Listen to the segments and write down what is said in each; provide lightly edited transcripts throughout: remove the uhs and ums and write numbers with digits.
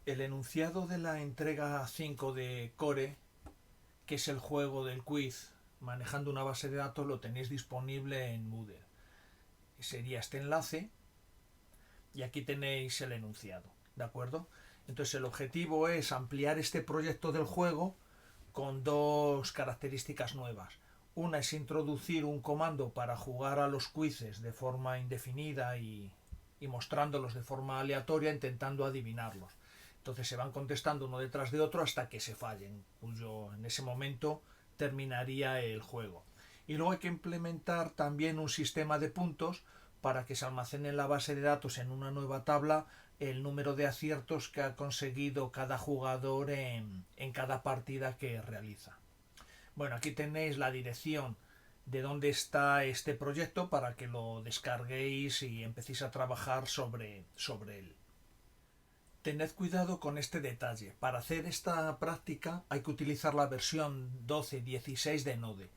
El enunciado de la entrega 5 de Core, que es el juego del quiz manejando una base de datos, lo tenéis disponible en Moodle. Sería este enlace y aquí tenéis el enunciado, ¿de acuerdo? Entonces el objetivo es ampliar este proyecto del juego con dos características nuevas. Una es introducir un comando para jugar a los quizzes de forma indefinida y mostrándolos de forma aleatoria, intentando adivinarlos. Entonces se van contestando uno detrás de otro hasta que se fallen, cuyo en ese momento terminaría el juego. Y luego hay que implementar también un sistema de puntos para que se almacene en la base de datos en una nueva tabla el número de aciertos que ha conseguido cada jugador en cada partida que realiza. Bueno, aquí tenéis la dirección de dónde está este proyecto para que lo descarguéis y empecéis a trabajar sobre él. Tened cuidado con este detalle. Para hacer esta práctica hay que utilizar la versión 12.16 de Node.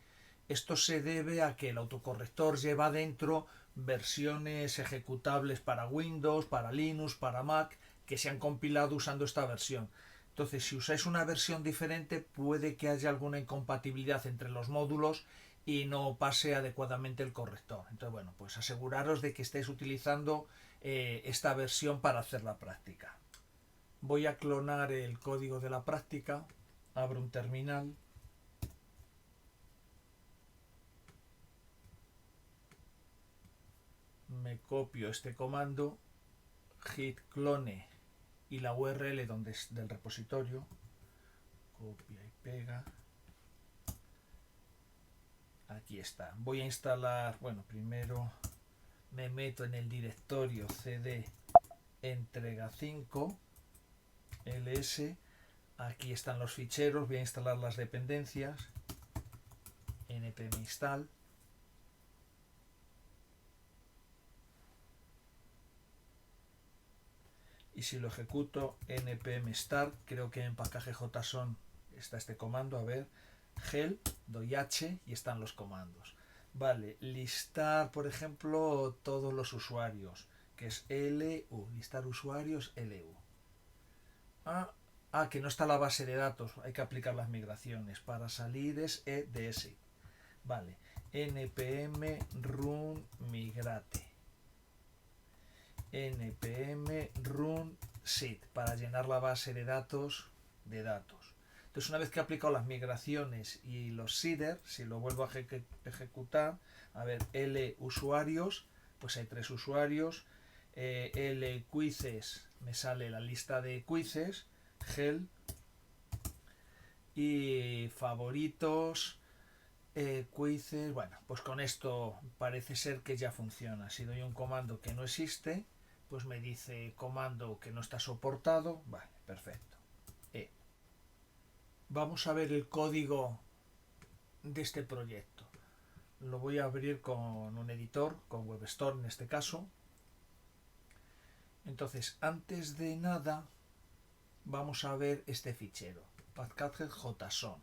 Esto se debe a que el autocorrector lleva dentro versiones ejecutables para Windows, para Linux, para Mac, que se han compilado usando esta versión. Entonces, si usáis una versión diferente, puede que haya alguna incompatibilidad entre los módulos y no pase adecuadamente el corrector. Entonces, bueno, pues aseguraros de que estéis utilizando esta versión para hacer la práctica. Voy a clonar el código de la práctica. Abro un terminal. Me copio este comando, git clone y la URL donde es del repositorio, copia y pega. Aquí está. Voy a instalar, bueno, primero me meto en el directorio cd entrega 5 ls. Aquí están los ficheros. Voy a instalar las dependencias, npm install. Y si lo ejecuto npm start, creo que en package JSON está este comando, a ver, help, doy H y están los comandos. Vale, listar, por ejemplo, todos los usuarios, que es LU, listar usuarios LU. Que no está la base de datos, hay que aplicar las migraciones. Para salir es EDS. Vale, npm run migrate. npm run seed para llenar la base de datos. Entonces, una vez que he aplicado las migraciones y los seeders, si lo vuelvo a ejecutar, a ver, L usuarios, pues hay 3 usuarios. L quizzes, me sale la lista de quizzes. Help. Y favoritos, quizzes. Bueno, pues con esto parece ser que ya funciona. Si doy un comando que no existe, pues me dice comando que no está soportado. Vale, perfecto. Vamos a ver el código de este proyecto. Lo voy a abrir con un editor, con WebStorm en este caso. Entonces, antes de nada, vamos a ver este fichero, package.json.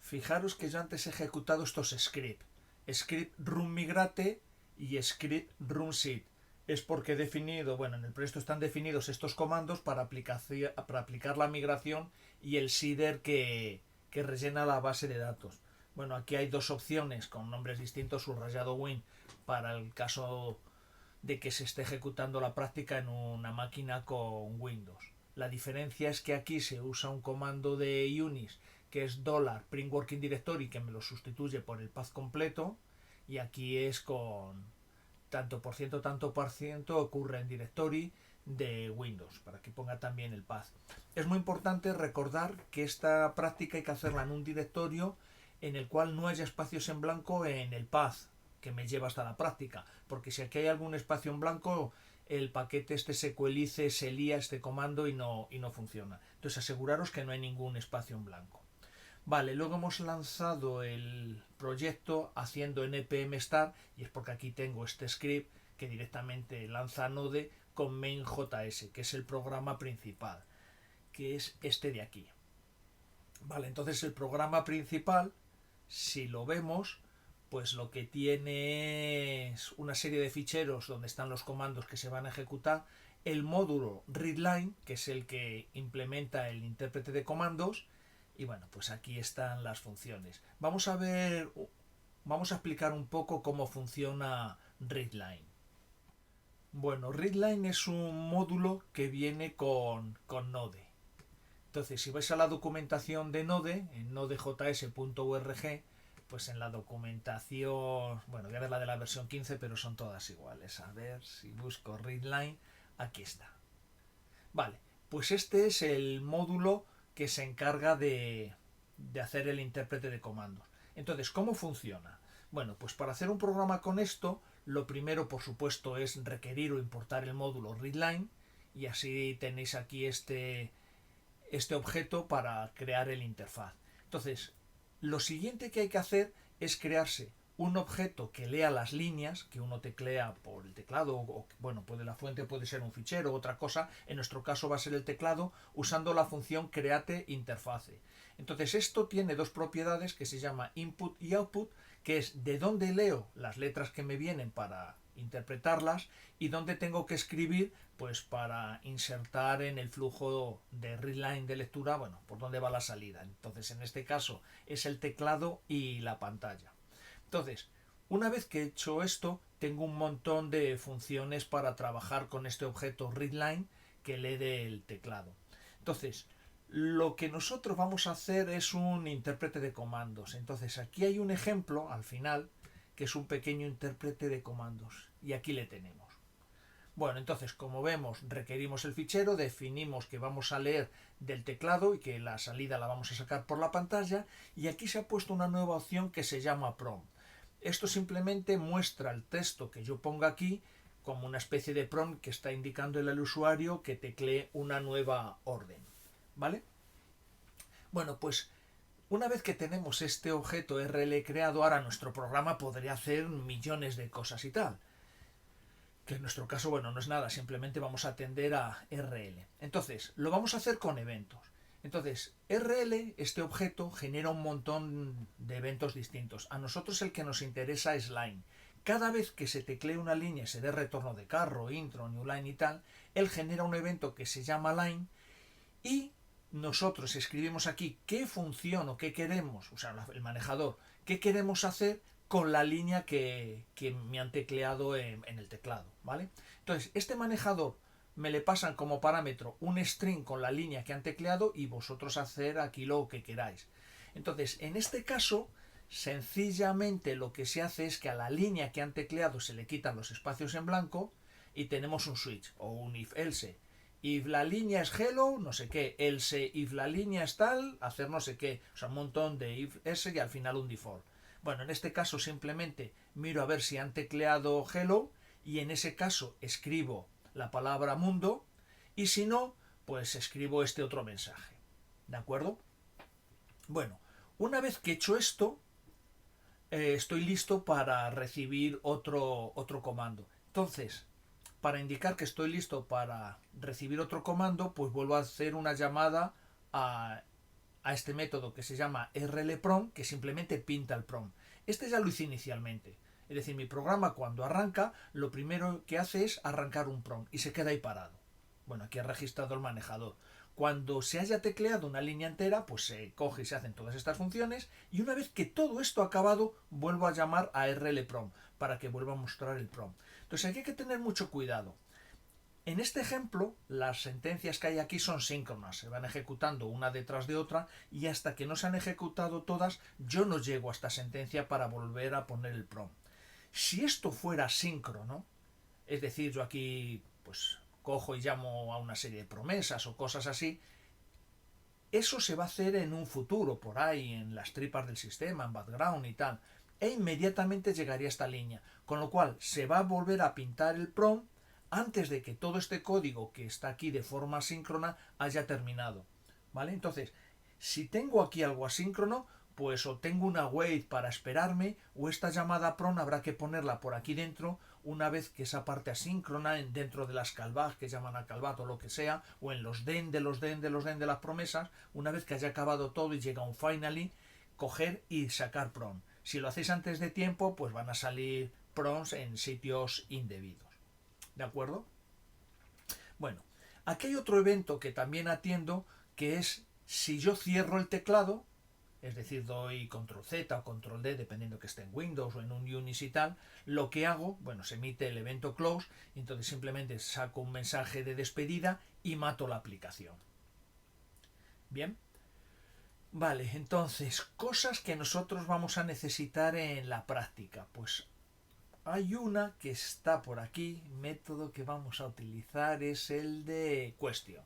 Fijaros que yo antes he ejecutado estos scripts. Script run migrate y script run seed. Es porque he definido, bueno, en el proyecto están definidos estos comandos para aplicar la migración y el seeder que rellena la base de datos. Bueno, aquí hay 2 opciones con nombres distintos, subrayado win para el caso de que se esté ejecutando la práctica en una máquina con Windows. La diferencia es que aquí se usa un comando de Unix que es $print working directory, que me lo sustituye por el path completo, y aquí es con tanto por ciento ocurre en directory de Windows, para que ponga también el path. Es muy importante recordar que esta práctica hay que hacerla en un directorio en el cual no haya espacios en blanco en el path que me lleva hasta la práctica, porque si aquí hay algún espacio en blanco, el paquete este sequelice, se lía este comando y no funciona. Entonces aseguraros que no hay ningún espacio en blanco. Vale, luego hemos lanzado el proyecto haciendo npm start, y es porque aquí tengo este script que directamente lanza Node con main.js, que es el programa principal, que es este de aquí. Vale, entonces el programa principal, si lo vemos, pues lo que tiene es una serie de ficheros donde están los comandos que se van a ejecutar. el módulo readline, que es el que implementa el intérprete de comandos, y bueno, pues aquí están las funciones. Vamos a explicar un poco cómo funciona readline. Bueno, readline es un módulo que viene con Node. Entonces, si vais a la documentación de Node, en nodejs.org, pues en la documentación, bueno, voy a ver la de la versión 15, pero son todas iguales. A ver si busco readline, aquí está. Vale, pues este es el módulo que se encarga de hacer el intérprete de comandos. Entonces, ¿cómo funciona? Bueno, pues para hacer un programa con esto, lo primero, por supuesto, es requerir o importar el módulo readline, y así tenéis aquí este objeto para crear el interfaz. Entonces, lo siguiente que hay que hacer es crearse un objeto que lea las líneas que uno teclea por el teclado, o bueno, la fuente puede ser un fichero o otra cosa, en nuestro caso va a ser el teclado, usando la función create interface. Entonces esto tiene dos propiedades que se llama input y output, que es de dónde leo las letras que me vienen para interpretarlas y dónde tengo que escribir pues para insertar en el flujo de readline de lectura, bueno, por dónde va la salida. Entonces en este caso es el teclado y la pantalla. Entonces, una vez que he hecho esto, tengo un montón de funciones para trabajar con este objeto readline que lee del teclado. Entonces, lo que nosotros vamos a hacer es un intérprete de comandos. Entonces, aquí hay un ejemplo al final que es un pequeño intérprete de comandos. Y aquí le tenemos. Bueno, entonces, como vemos, requerimos el fichero, definimos que vamos a leer del teclado y que la salida la vamos a sacar por la pantalla, y aquí se ha puesto una nueva opción que se llama prompt. Esto simplemente muestra el texto que yo ponga aquí como una especie de prompt que está indicándole al usuario que teclee una nueva orden. ¿Vale? Bueno, pues una vez que tenemos este objeto RL creado, ahora nuestro programa podría hacer millones de cosas y tal. Que en nuestro caso, bueno, no es nada, simplemente vamos a atender a RL. Entonces, lo vamos a hacer con eventos. Entonces, RL, este objeto, genera un montón de eventos distintos. A nosotros el que nos interesa es line. Cada vez que se teclee una línea y se dé retorno de carro, intro, new line y tal, él genera un evento que se llama line, y nosotros escribimos aquí qué función o qué queremos, o sea, el manejador, qué queremos hacer con la línea que me han tecleado en el teclado, ¿vale? Entonces, este manejador me le pasan como parámetro un string con la línea que han tecleado y vosotros hacer aquí lo que queráis. Entonces, en este caso, sencillamente lo que se hace es que a la línea que han tecleado se le quitan los espacios en blanco y tenemos un switch o un if-else. If la línea es hello, no sé qué, else if la línea es tal, hacer no sé qué, o sea, un montón de if-else y al final un default. Bueno, en este caso simplemente miro a ver si han tecleado hello y en ese caso escribo la palabra mundo, y si no, pues escribo este otro mensaje. ¿De acuerdo? Bueno, una vez que he hecho esto, estoy listo para recibir otro comando. Entonces, para indicar que estoy listo para recibir otro comando, pues vuelvo a hacer una llamada a este método que se llama rlprompt, que simplemente pinta el prompt. Este ya lo hice inicialmente. Es decir, mi programa cuando arranca, lo primero que hace es arrancar un prompt y se queda ahí parado. Bueno, aquí ha registrado el manejador. Cuando se haya tecleado una línea entera, pues se coge y se hacen todas estas funciones, y una vez que todo esto ha acabado, vuelvo a llamar a rlprompt para que vuelva a mostrar el prompt. Entonces aquí hay que tener mucho cuidado. En este ejemplo, las sentencias que hay aquí son síncronas, se van ejecutando una detrás de otra, y hasta que no se han ejecutado todas, yo no llego a esta sentencia para volver a poner el prompt. Si esto fuera síncrono, es decir, yo aquí pues cojo y llamo a una serie de promesas o cosas así, eso se va a hacer en un futuro, por ahí, en las tripas del sistema, en background y tal, e inmediatamente llegaría esta línea, con lo cual se va a volver a pintar el prompt antes de que todo este código que está aquí de forma síncrona haya terminado, ¿vale? Entonces, si tengo aquí algo asíncrono, pues o tengo una wait para esperarme, o esta llamada prompt habrá que ponerla por aquí dentro una vez que esa parte asíncrona dentro de las callbacks que llaman a callback o lo que sea, o en los den de los den de los den de las promesas, una vez que haya acabado todo y llega un finally, coger y sacar prompt. Si lo hacéis antes de tiempo, pues van a salir prompts en sitios indebidos. ¿De acuerdo? Bueno, aquí hay otro evento que también atiendo, que es si yo cierro el teclado, es decir, doy control Z o control D, dependiendo que esté en Windows o en un Unix y tal, lo que hago, bueno, se emite el evento close, y entonces simplemente saco un mensaje de despedida y mato la aplicación. Bien. Vale, entonces, cosas que nosotros vamos a necesitar en la práctica. Pues hay una que está por aquí, método que vamos a utilizar es el de question.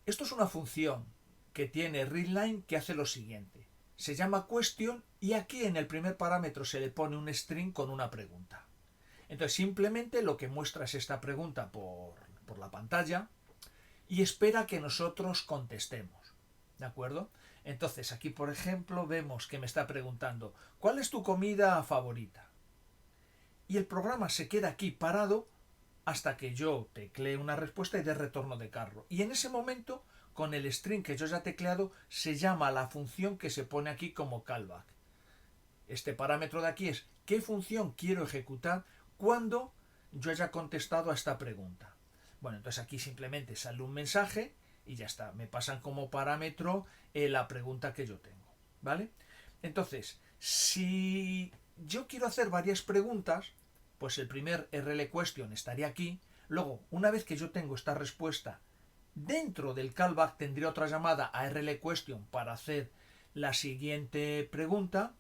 Esto es una función que tiene readline que hace lo siguiente. Se llama question y aquí en el primer parámetro se le pone un string con una pregunta. Entonces simplemente lo que muestra es esta pregunta por la pantalla y espera que nosotros contestemos. ¿De acuerdo? Entonces aquí por ejemplo vemos que me está preguntando ¿cuál es tu comida favorita? Y el programa se queda aquí parado hasta que yo teclee una respuesta y dé retorno de carro. Y en ese momento, con el string que yo ya he tecleado, se llama la función que se pone aquí como callback. Este parámetro de aquí es qué función quiero ejecutar cuando yo haya contestado a esta pregunta. Bueno, entonces aquí simplemente sale un mensaje y ya está. Me pasan como parámetro la pregunta que yo tengo. ¿Vale? Entonces, si yo quiero hacer varias preguntas, pues el primer RL question estaría aquí. Luego, una vez que yo tengo esta respuesta, dentro del callback tendría otra llamada a RL question para hacer la siguiente pregunta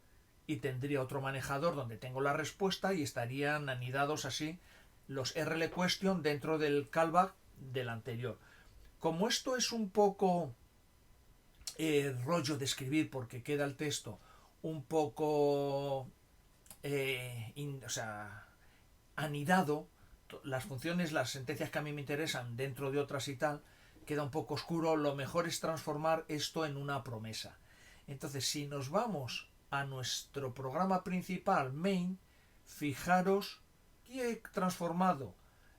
y tendría otro manejador donde tengo la respuesta y estarían anidados así los RL question dentro del callback del anterior. Como esto es un poco rollo de escribir porque queda el texto un poco anidado, las funciones, las sentencias que a mí me interesan dentro de otras y tal, queda un poco oscuro, lo mejor es transformar esto en una promesa. Entonces, si nos vamos a nuestro programa principal, main, fijaros que he transformado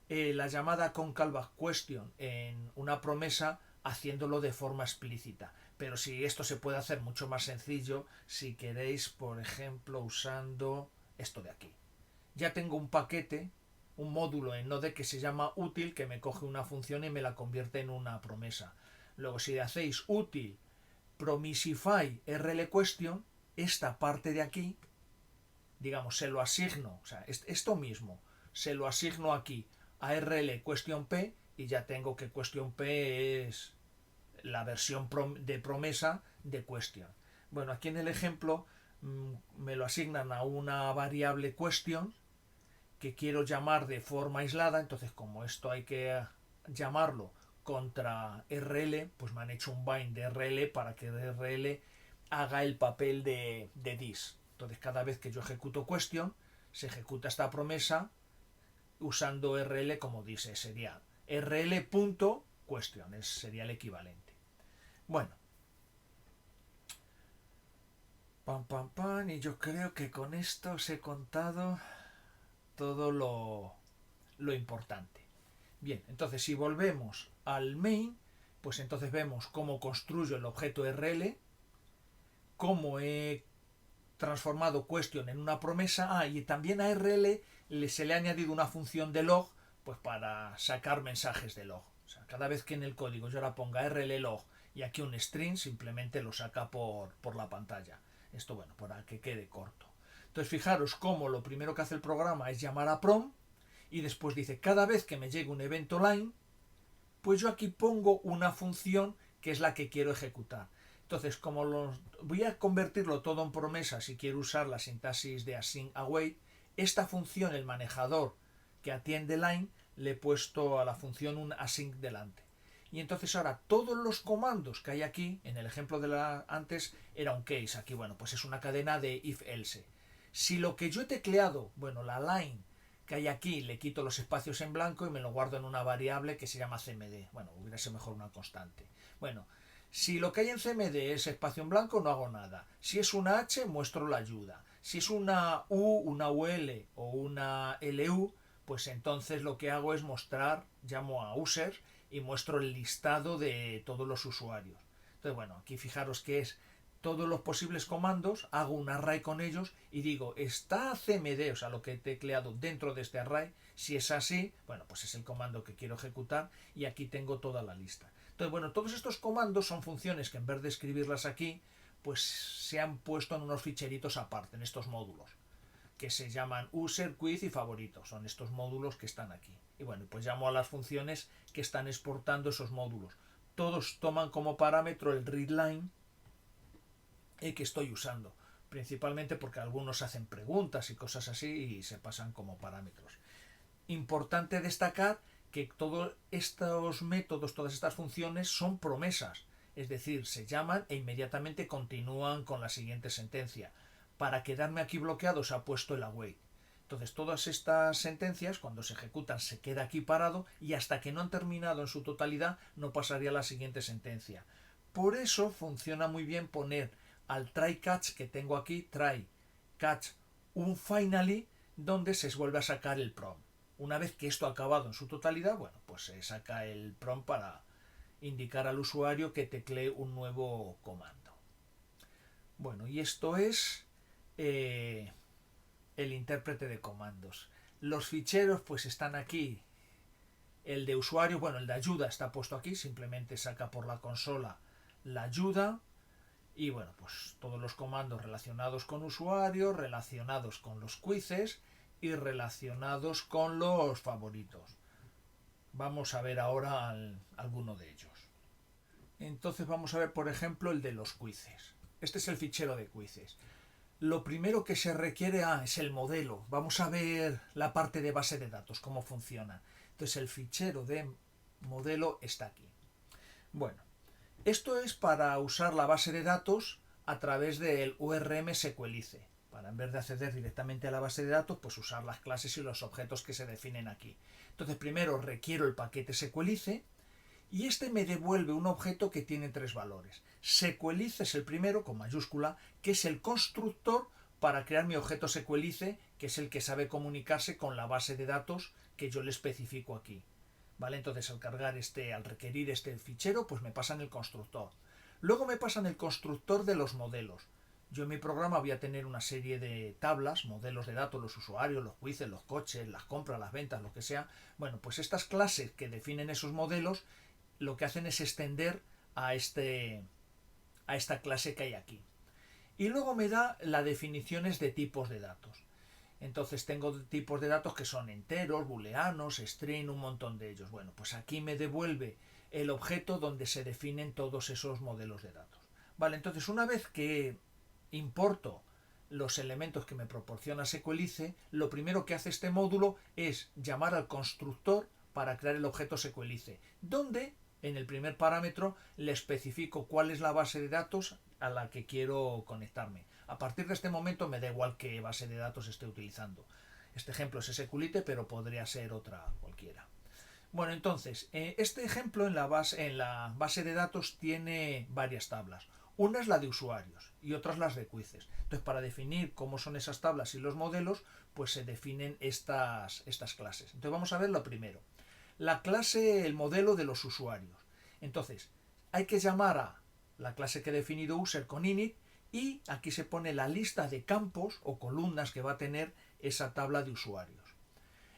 la llamada con callback question en una promesa haciéndolo de forma explícita. Pero si esto se puede hacer mucho más sencillo, si queréis, por ejemplo, usando esto de aquí. Ya tengo un paquete, un módulo en Node que se llama útil, que me coge una función y me la convierte en una promesa. Luego, si hacéis útil promisify rl question, esta parte de aquí, digamos, se lo asigno, o sea, esto mismo, se lo asigno aquí a rl question p y ya tengo que question p es la versión de promesa de question. Bueno, aquí en el ejemplo me lo asignan a una variable question que quiero llamar de forma aislada, entonces como esto hay que llamarlo contra RL, pues me han hecho un bind de RL para que RL haga el papel de this. Entonces cada vez que yo ejecuto question, se ejecuta esta promesa usando RL como dice, sería rl.question, sería el equivalente. Bueno, pam pam pam, y yo creo que con esto os he contado todo lo importante. Bien, entonces si volvemos al main, pues entonces vemos cómo construyo el objeto RL, cómo he transformado question en una promesa, y también a RL se le ha añadido una función de log, pues para sacar mensajes de log. O sea, cada vez que en el código yo ahora ponga RL log y aquí un string, simplemente lo saca por la pantalla. Esto, bueno, para que quede corto. Entonces fijaros cómo lo primero que hace el programa es llamar a prom y después dice cada vez que me llegue un evento line, pues yo aquí pongo una función que es la que quiero ejecutar. Entonces, como voy a convertirlo todo en promesa si quiero usar la sintaxis de async await, esta función, el manejador que atiende line, le he puesto a la función un async delante. Y entonces ahora todos los comandos que hay aquí, en el ejemplo de antes era un case, aquí bueno, pues es una cadena de if-else. Si lo que yo he tecleado, bueno, la line que hay aquí, le quito los espacios en blanco y me lo guardo en una variable que se llama cmd. Bueno, hubiera sido mejor una constante. Bueno, si lo que hay en cmd es espacio en blanco, no hago nada. Si es una h, muestro la ayuda. Si es una u, una ul o una lu, pues entonces lo que hago es mostrar, llamo a user y muestro el listado de todos los usuarios. Entonces, bueno, aquí fijaros que es todos los posibles comandos, hago un array con ellos y digo, está cmd, o sea, lo que he tecleado dentro de este array. Si es así, bueno, pues es el comando que quiero ejecutar y aquí tengo toda la lista. Entonces, bueno, todos estos comandos son funciones que en vez de escribirlas aquí, pues se han puesto en unos ficheritos aparte, en estos módulos, que se llaman user, quiz y favorito. Son estos módulos que están aquí. Y bueno, pues llamo a las funciones que están exportando esos módulos. Todos toman como parámetro el readline que estoy usando, principalmente porque algunos hacen preguntas y cosas así y se pasan como parámetros. Importante destacar que todos estos métodos, todas estas funciones son promesas, es decir, se llaman e inmediatamente continúan con la siguiente sentencia. Para quedarme aquí bloqueado se ha puesto el await. Entonces todas estas sentencias cuando se ejecutan se queda aquí parado y hasta que no han terminado en su totalidad no pasaría a la siguiente sentencia. Por eso funciona muy bien poner al try catch que tengo aquí, try catch un finally, donde se vuelve a sacar el prompt. Una vez que esto ha acabado en su totalidad, bueno, pues se saca el prompt para indicar al usuario que teclee un nuevo comando. Bueno, y esto es el intérprete de comandos. Los ficheros pues están aquí. El de usuario, bueno, el de ayuda está puesto aquí, simplemente saca por la consola la ayuda. Y bueno, pues todos los comandos relacionados con usuario, relacionados con los quizzes y relacionados con los favoritos. Vamos a ver ahora alguno de ellos. Entonces vamos a ver, por ejemplo, el de los quizzes. Este es el fichero de quizzes. Lo primero que se requiere es el modelo. Vamos a ver la parte de base de datos, cómo funciona. Entonces el fichero de modelo está aquí. Bueno, esto es para usar la base de datos a través del URM SQLize. Para en vez de acceder directamente a la base de datos, pues usar las clases y los objetos que se definen aquí. Entonces primero requiero el paquete SQLize y este me devuelve un objeto que tiene tres valores. SQLize es el primero, con mayúscula, que es el constructor para crear mi objeto SQLize, que es el que sabe comunicarse con la base de datos que yo le especifico aquí. ¿Vale? Entonces al requerir este fichero, pues me pasan el constructor. Luego me pasan el constructor de los modelos. Yo en mi programa voy a tener una serie de tablas, modelos de datos, los usuarios, los quizzes, los coches, las compras, las ventas, lo que sea. Bueno, pues estas clases que definen esos modelos lo que hacen es extender a esta clase que hay aquí. Y luego me da las definiciones de tipos de datos. Entonces tengo tipos de datos que son enteros, booleanos, string, un montón de ellos. Bueno, pues aquí me devuelve el objeto donde se definen todos esos modelos de datos. Vale, entonces una vez que importo los elementos que me proporciona SQLize, lo primero que hace este módulo es llamar al constructor para crear el objeto SQLize, donde en el primer parámetro le especifico cuál es la base de datos a la que quiero conectarme. A partir de este momento me da igual qué base de datos esté utilizando. Este ejemplo es SQLite, pero podría ser otra cualquiera. Bueno, entonces, este ejemplo en la base de datos tiene varias tablas. Una es la de usuarios y otras las de quizzes. Entonces, para definir cómo son esas tablas y los modelos, pues se definen estas clases. Entonces, vamos a ver lo primero. La clase, el modelo de los usuarios. Entonces, hay que llamar a la clase que he definido user con init y aquí se pone la lista de campos o columnas que va a tener esa tabla de usuarios.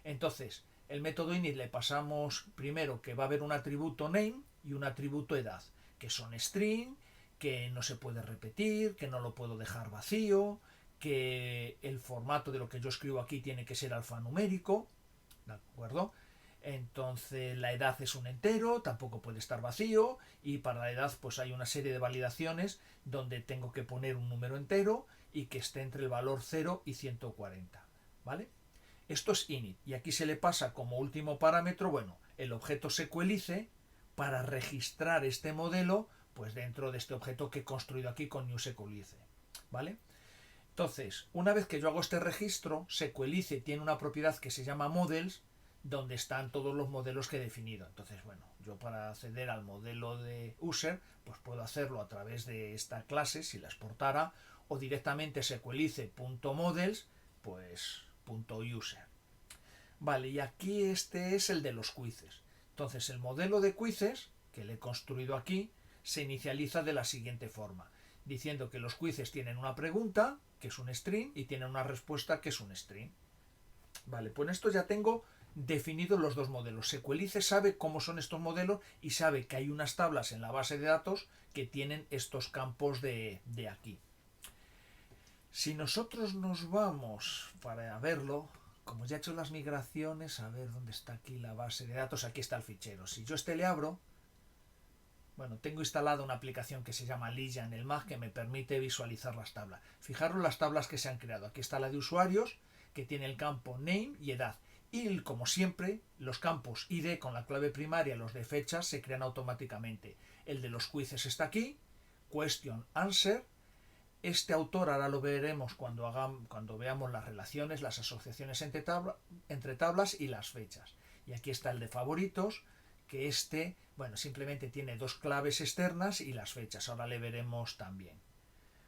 Entonces, el método init le pasamos primero que va a haber un atributo name y un atributo edad, que son string, que no se puede repetir, que no lo puedo dejar vacío, que el formato de lo que yo escribo aquí tiene que ser alfanumérico, ¿de acuerdo? Entonces la edad es un entero, tampoco puede estar vacío y para la edad pues hay una serie de validaciones donde tengo que poner un número entero y que esté entre el valor 0 y 140, ¿vale? Esto es init y aquí se le pasa como último parámetro, bueno, el objeto SQLize para registrar este modelo pues dentro de este objeto que he construido aquí con newSQLize, ¿vale? Entonces, una vez que yo hago este registro, SQLize tiene una propiedad que se llama models, donde están todos los modelos que he definido. Entonces, bueno, yo para acceder al modelo de user, pues puedo hacerlo a través de esta clase, si la exportara, o directamente sqlize.models, pues .user. Vale, y aquí este es el de los quizzes. Entonces, el modelo de quizzes, que le he construido aquí, se inicializa de la siguiente forma. diciendo que los quizzes tienen una pregunta, que es un string, y tienen una respuesta, que es un string. Vale, pues esto ya tengo definidos los dos modelos. Sequelice sabe cómo son estos modelos y sabe que hay unas tablas en la base de datos que tienen estos campos de aquí. Si nosotros nos vamos para verlo, como ya he hecho las migraciones, a ver dónde está aquí la base de datos, aquí está el fichero. Si yo le abro, bueno, tengo instalada una aplicación que se llama Lilla en el Mac que me permite visualizar las tablas. Fijaros las tablas que se han creado. Aquí está la de usuarios, que tiene el campo name y edad. Y como siempre, los campos ID con la clave primaria, los de fechas, se crean automáticamente. El de los quizzes está aquí, question, answer. Este autor ahora lo veremos cuando veamos las relaciones, las asociaciones entre tablas y las fechas. Y aquí está el de favoritos, que bueno, simplemente tiene dos claves externas y las fechas. Ahora le veremos también.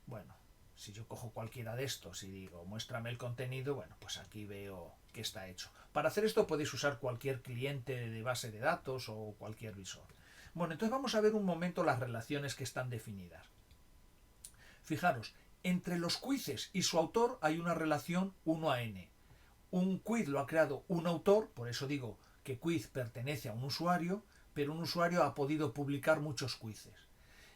Bueno, si yo cojo cualquiera de estos y digo, muéstrame el contenido, bueno, pues aquí veo que está hecho. Para hacer esto podéis usar cualquier cliente de base de datos o cualquier visor. Bueno, entonces vamos a ver un momento las relaciones que están definidas. Fijaros, entre los quizzes y su autor hay una relación 1 a n. Un quiz lo ha creado un autor, por eso digo que quiz pertenece a un usuario, pero un usuario ha podido publicar muchos quizzes.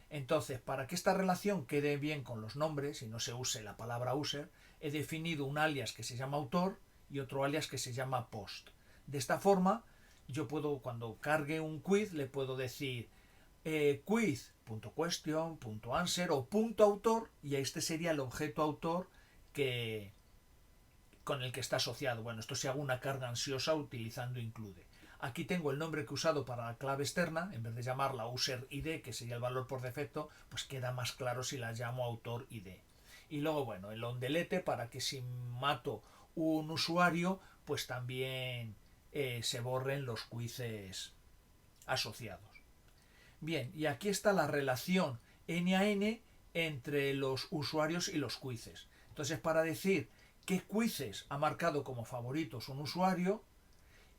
Entonces, para que esta relación quede bien con los nombres y no se use la palabra user, he definido un alias que se llama autor y otro alias que se llama post. De esta forma, yo puedo, cuando cargue un quiz, le puedo decir quiz.question.answer o .autor, y este sería el objeto autor con el que está asociado. Bueno, esto se haga una carga ansiosa utilizando include. Aquí tengo el nombre que he usado para la clave externa, en vez de llamarla user id, que sería el valor por defecto, pues queda más claro si la llamo autor id. Y luego, bueno, el onDelete para que si mato un usuario, pues también se borren los quizzes asociados. Bien, y aquí está la relación n a n entre los usuarios y los quizzes. Entonces, para decir qué quizzes ha marcado como favoritos un usuario,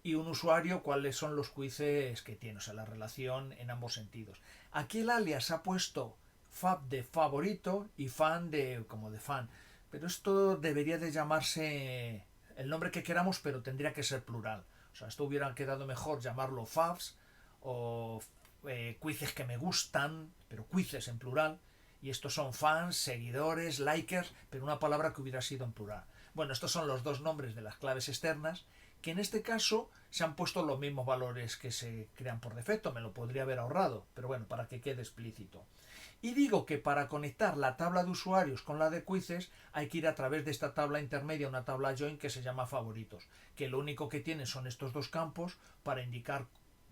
y un usuario cuáles son los quizzes que tiene, o sea, la relación en ambos sentidos. Aquí el alias ha puesto fav de favorito y fan como de fan, pero esto debería de llamarse el nombre que queramos, pero tendría que ser plural. O sea, esto hubiera quedado mejor llamarlo favs o quizzes que me gustan, pero quizzes en plural. Y estos son fans, seguidores, likers, pero una palabra que hubiera sido en plural. Bueno, estos son los dos nombres de las claves externas, que en este caso se han puesto los mismos valores que se crean por defecto. Me lo podría haber ahorrado, pero bueno, para que quede explícito. Y digo que para conectar la tabla de usuarios con la de quizzes hay que ir a través de esta tabla intermedia, una tabla join que se llama favoritos, que lo único que tiene son estos dos campos para indicar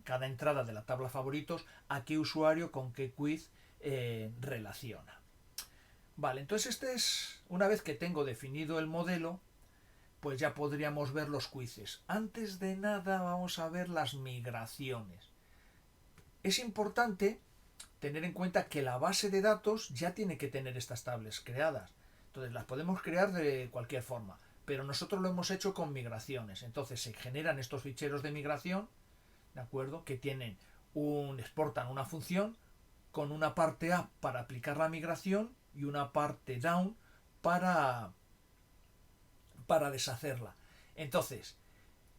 cada entrada de la tabla favoritos a qué usuario con qué quiz relaciona. Vale, entonces una vez que tengo definido el modelo, pues ya podríamos ver los quizzes. Antes de nada vamos a ver las migraciones. Es importante tener en cuenta que la base de datos ya tiene que tener estas tablas creadas. Entonces las podemos crear de cualquier forma, pero nosotros lo hemos hecho con migraciones. Entonces se generan estos ficheros de migración, ¿de acuerdo? Que exportan una función con una parte up para aplicar la migración y una parte down para deshacerla. Entonces,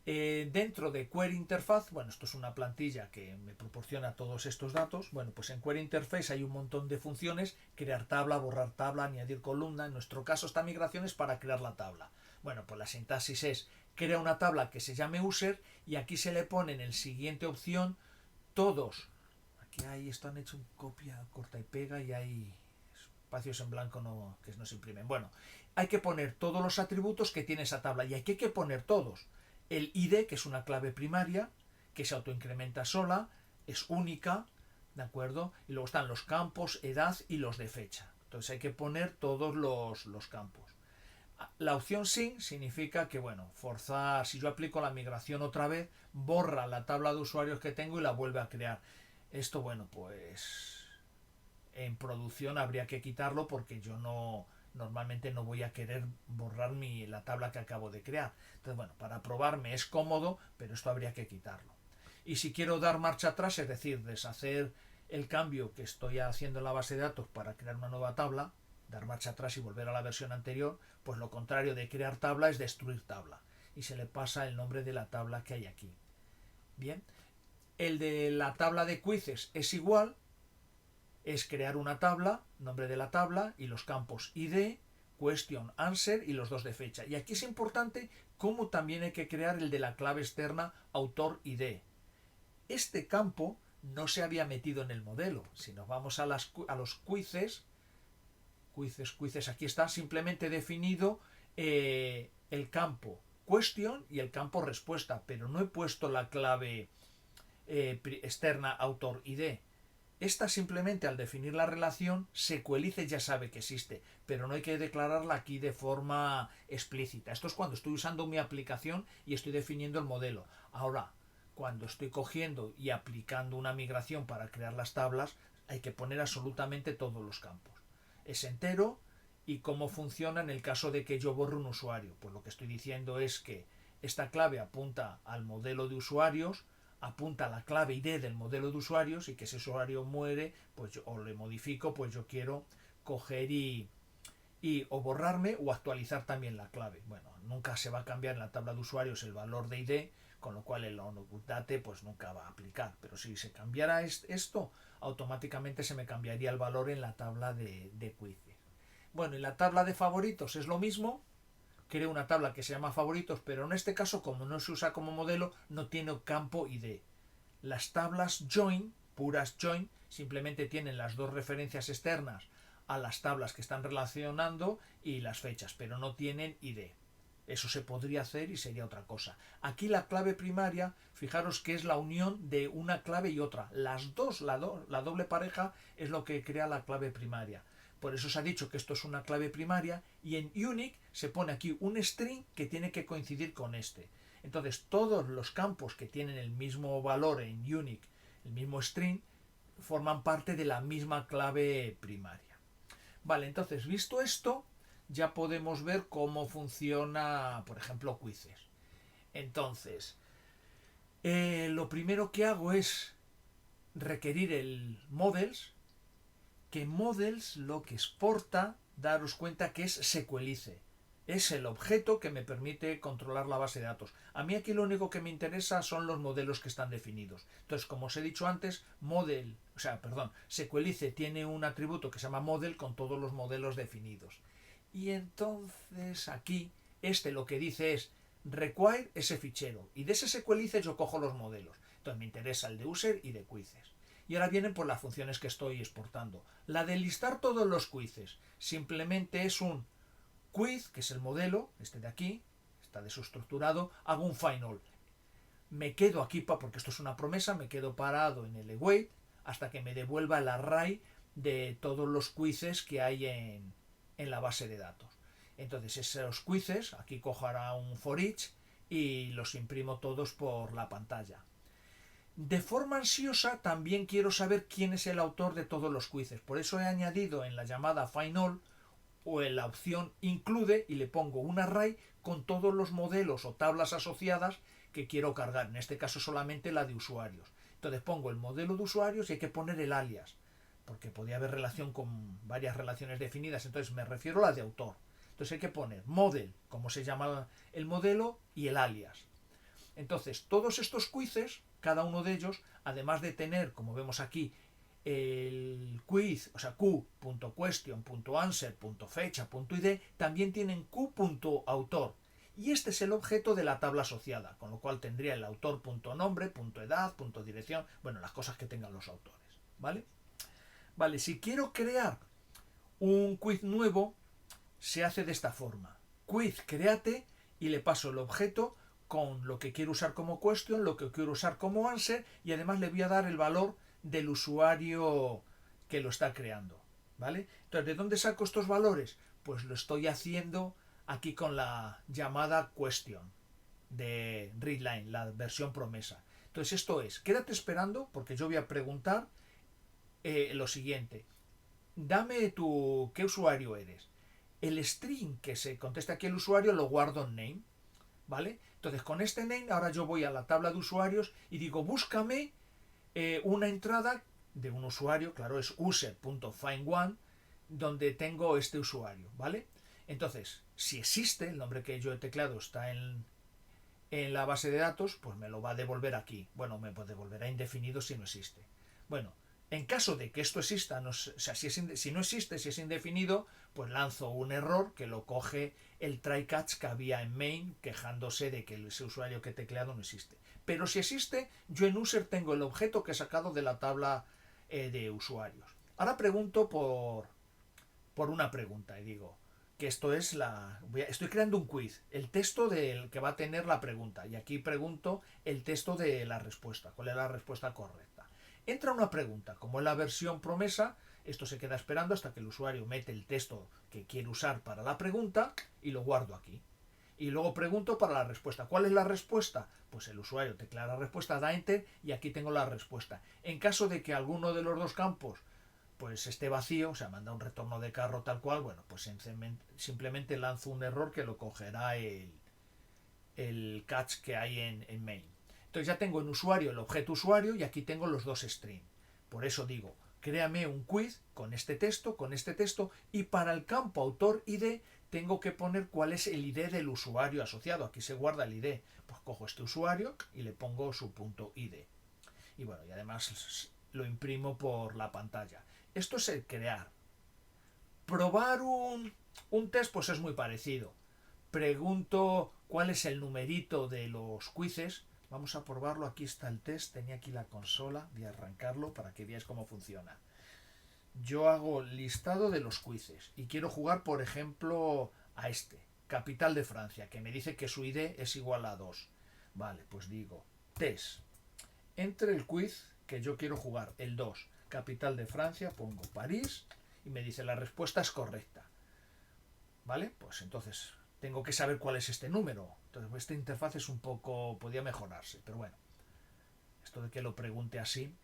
dentro de Query Interface, bueno, esto es una plantilla que me proporciona todos estos datos. Bueno, pues en Query Interface hay un montón de funciones: crear tabla, borrar tabla, añadir columna. En nuestro caso, esta migración es para crear la tabla. Bueno, pues la sintaxis es: crea una tabla que se llame user, y aquí se le pone en el siguiente opción todos. Aquí esto han hecho un copia, corta y pega, y hay espacios en blanco que no se imprimen. Bueno, hay que poner todos los atributos que tiene esa tabla, y aquí hay que poner todos. El ID, que es una clave primaria, que se autoincrementa sola, es única, ¿de acuerdo? Y luego están los campos, edad y los de fecha. Entonces hay que poner todos los campos. La opción sin significa que, bueno, forzar, si yo aplico la migración otra vez, borra la tabla de usuarios que tengo y la vuelve a crear. Esto, bueno, pues en producción habría que quitarlo, porque yo normalmente no voy a querer borrar la tabla que acabo de crear. Entonces, bueno, para probarme es cómodo, pero esto habría que quitarlo. Y si quiero dar marcha atrás, es decir, deshacer el cambio que estoy haciendo en la base de datos para crear una nueva tabla, dar marcha atrás y volver a la versión anterior, pues lo contrario de crear tabla es destruir tabla. Y se le pasa el nombre de la tabla que hay aquí. Bien, el de la tabla de quizzes es igual, es crear una tabla, nombre de la tabla y los campos ID, question, answer y los dos de fecha. Y aquí es importante cómo también hay que crear el de la clave externa autor ID. Este campo no se había metido en el modelo. Si nos vamos a los quizzes, aquí está simplemente definido el campo question y el campo respuesta, pero no he puesto la clave externa autor ID. Esta simplemente al definir la relación, SQLize ya sabe que existe, pero no hay que declararla aquí de forma explícita. Esto es cuando estoy usando mi aplicación y estoy definiendo el modelo. Ahora, cuando estoy cogiendo y aplicando una migración para crear las tablas, hay que poner absolutamente todos los campos. Es entero. ¿Y cómo funciona en el caso de que yo borre un usuario? Pues lo que estoy diciendo es que esta clave apunta al modelo de usuarios, apunta a la clave ID del modelo de usuarios, y que ese usuario muere, pues yo, o le modifico, pues yo quiero coger y o borrarme o actualizar también la clave. Bueno, nunca se va a cambiar en la tabla de usuarios el valor de ID, con lo cual el onUpdate pues nunca va a aplicar. Pero si se cambiara esto, automáticamente se me cambiaría el valor en la tabla de quizzes. Bueno, y la tabla de favoritos es lo mismo. Creo una tabla que se llama favoritos, pero en este caso, como no se usa como modelo, no tiene campo ID. Las tablas join, puras join, simplemente tienen las dos referencias externas a las tablas que están relacionando y las fechas, pero no tienen ID. Eso se podría hacer y sería otra cosa. Aquí la clave primaria, fijaros que es la unión de una clave y otra. Las dos, la doble pareja es lo que crea la clave primaria. Por eso se ha dicho que esto es una clave primaria, y en unique se pone aquí un string que tiene que coincidir con este. Entonces todos los campos que tienen el mismo valor en unique, el mismo string, forman parte de la misma clave primaria. Vale, entonces visto esto, ya podemos ver cómo funciona, por ejemplo, quizzes. Entonces, lo primero que hago es requerir el models, que models lo que exporta, daros cuenta que es SQLize. Es el objeto que me permite controlar la base de datos. A mí aquí lo único que me interesa son los modelos que están definidos. Entonces, como os he dicho antes, SQLize tiene un atributo que se llama model con todos los modelos definidos. Y entonces aquí, lo que dice es require ese fichero. Y de ese SQLize yo cojo los modelos. Entonces me interesa el de user y de quizzes. Y ahora vienen por las funciones que estoy exportando. La de listar todos los quizzes simplemente es un quiz, que es el modelo, este de aquí, está desestructurado, hago un final. Me quedo aquí, porque esto es una promesa, me quedo parado en el await hasta que me devuelva el array de todos los quizzes que hay en la base de datos. Entonces esos quizzes, aquí cojo ahora un for each y los imprimo todos por la pantalla. De forma ansiosa también quiero saber quién es el autor de todos los quizzes. Por eso he añadido en la llamada final o en la opción include y le pongo un array con todos los modelos o tablas asociadas que quiero cargar. En este caso solamente la de usuarios. Entonces pongo el modelo de usuarios y hay que poner el alias, porque podía haber relación con varias relaciones definidas. Entonces me refiero a la de autor. Entonces hay que poner model, como se llama el modelo, y el alias. Entonces todos estos quizzes, cada uno de ellos, además de tener, como vemos aquí, el quiz, o sea, q.question.answer.fecha.id, también tienen q.autor. Y este es el objeto de la tabla asociada, con lo cual tendría el autor.nombre, .edad, .dirección, bueno, las cosas que tengan los autores, ¿vale? Vale, si quiero crear un quiz nuevo, se hace de esta forma. Quiz create y le paso el objeto con lo que quiero usar como question, lo que quiero usar como answer, y además le voy a dar el valor del usuario que lo está creando, ¿vale? Entonces, ¿de dónde saco estos valores? Pues lo estoy haciendo aquí con la llamada question de readline, la versión promesa. Entonces esto es, quédate esperando porque yo voy a preguntar lo siguiente. Dame qué usuario eres. El string que se conteste aquí el usuario lo guardo en name, ¿vale? Entonces con este name ahora yo voy a la tabla de usuarios y digo búscame una entrada de un usuario, claro, es user.find1, donde tengo este usuario, ¿vale? Entonces, si existe, el nombre que yo he tecleado está en la base de datos, pues me lo va a devolver aquí. Bueno, me devolverá indefinido si no existe. Bueno, en caso de que esto exista, no, o sea, si no existe, si es indefinido, pues lanzo un error que lo coge el try-catch que había en main quejándose de que ese usuario que he tecleado no existe. Pero si existe, yo en user tengo el objeto que he sacado de la tabla de usuarios. Ahora pregunto por una pregunta y digo que esto es estoy creando un quiz, el texto del que va a tener la pregunta, y aquí pregunto el texto de la respuesta, cuál es la respuesta correcta. Entra una pregunta, como es la versión promesa, esto se queda esperando hasta que el usuario mete el texto que quiere usar para la pregunta y lo guardo aquí. Y luego pregunto para la respuesta. ¿Cuál es la respuesta? Pues el usuario teclea la respuesta, da enter y aquí tengo la respuesta. En caso de que alguno de los dos campos pues esté vacío, o sea, manda un retorno de carro tal cual, bueno, pues simplemente lanzo un error que lo cogerá el catch que hay en main. Entonces ya tengo en usuario el objeto usuario y aquí tengo los dos strings. Por eso digo, créame un quiz con este texto y para el campo autor ID tengo que poner cuál es el ID del usuario asociado. Aquí se guarda el ID. Pues cojo este usuario y le pongo su punto ID. Y bueno, y además lo imprimo por la pantalla. Esto es el crear. Probar un test pues es muy parecido. Pregunto cuál es el numerito de los quizzes. Vamos a probarlo, aquí está el test, tenía aquí la consola, voy a arrancarlo para que veáis cómo funciona. Yo hago listado de los quizzes y quiero jugar, por ejemplo, a este, Capital de Francia, que me dice que su ID es igual a 2. Vale, pues digo, test. Entre el quiz que yo quiero jugar, el 2, Capital de Francia, pongo París y me dice la respuesta es correcta. ¿Vale? Pues entonces tengo que saber cuál es este número. Entonces esta interfaz es un poco, podía mejorarse, pero bueno, esto de que lo pregunte así,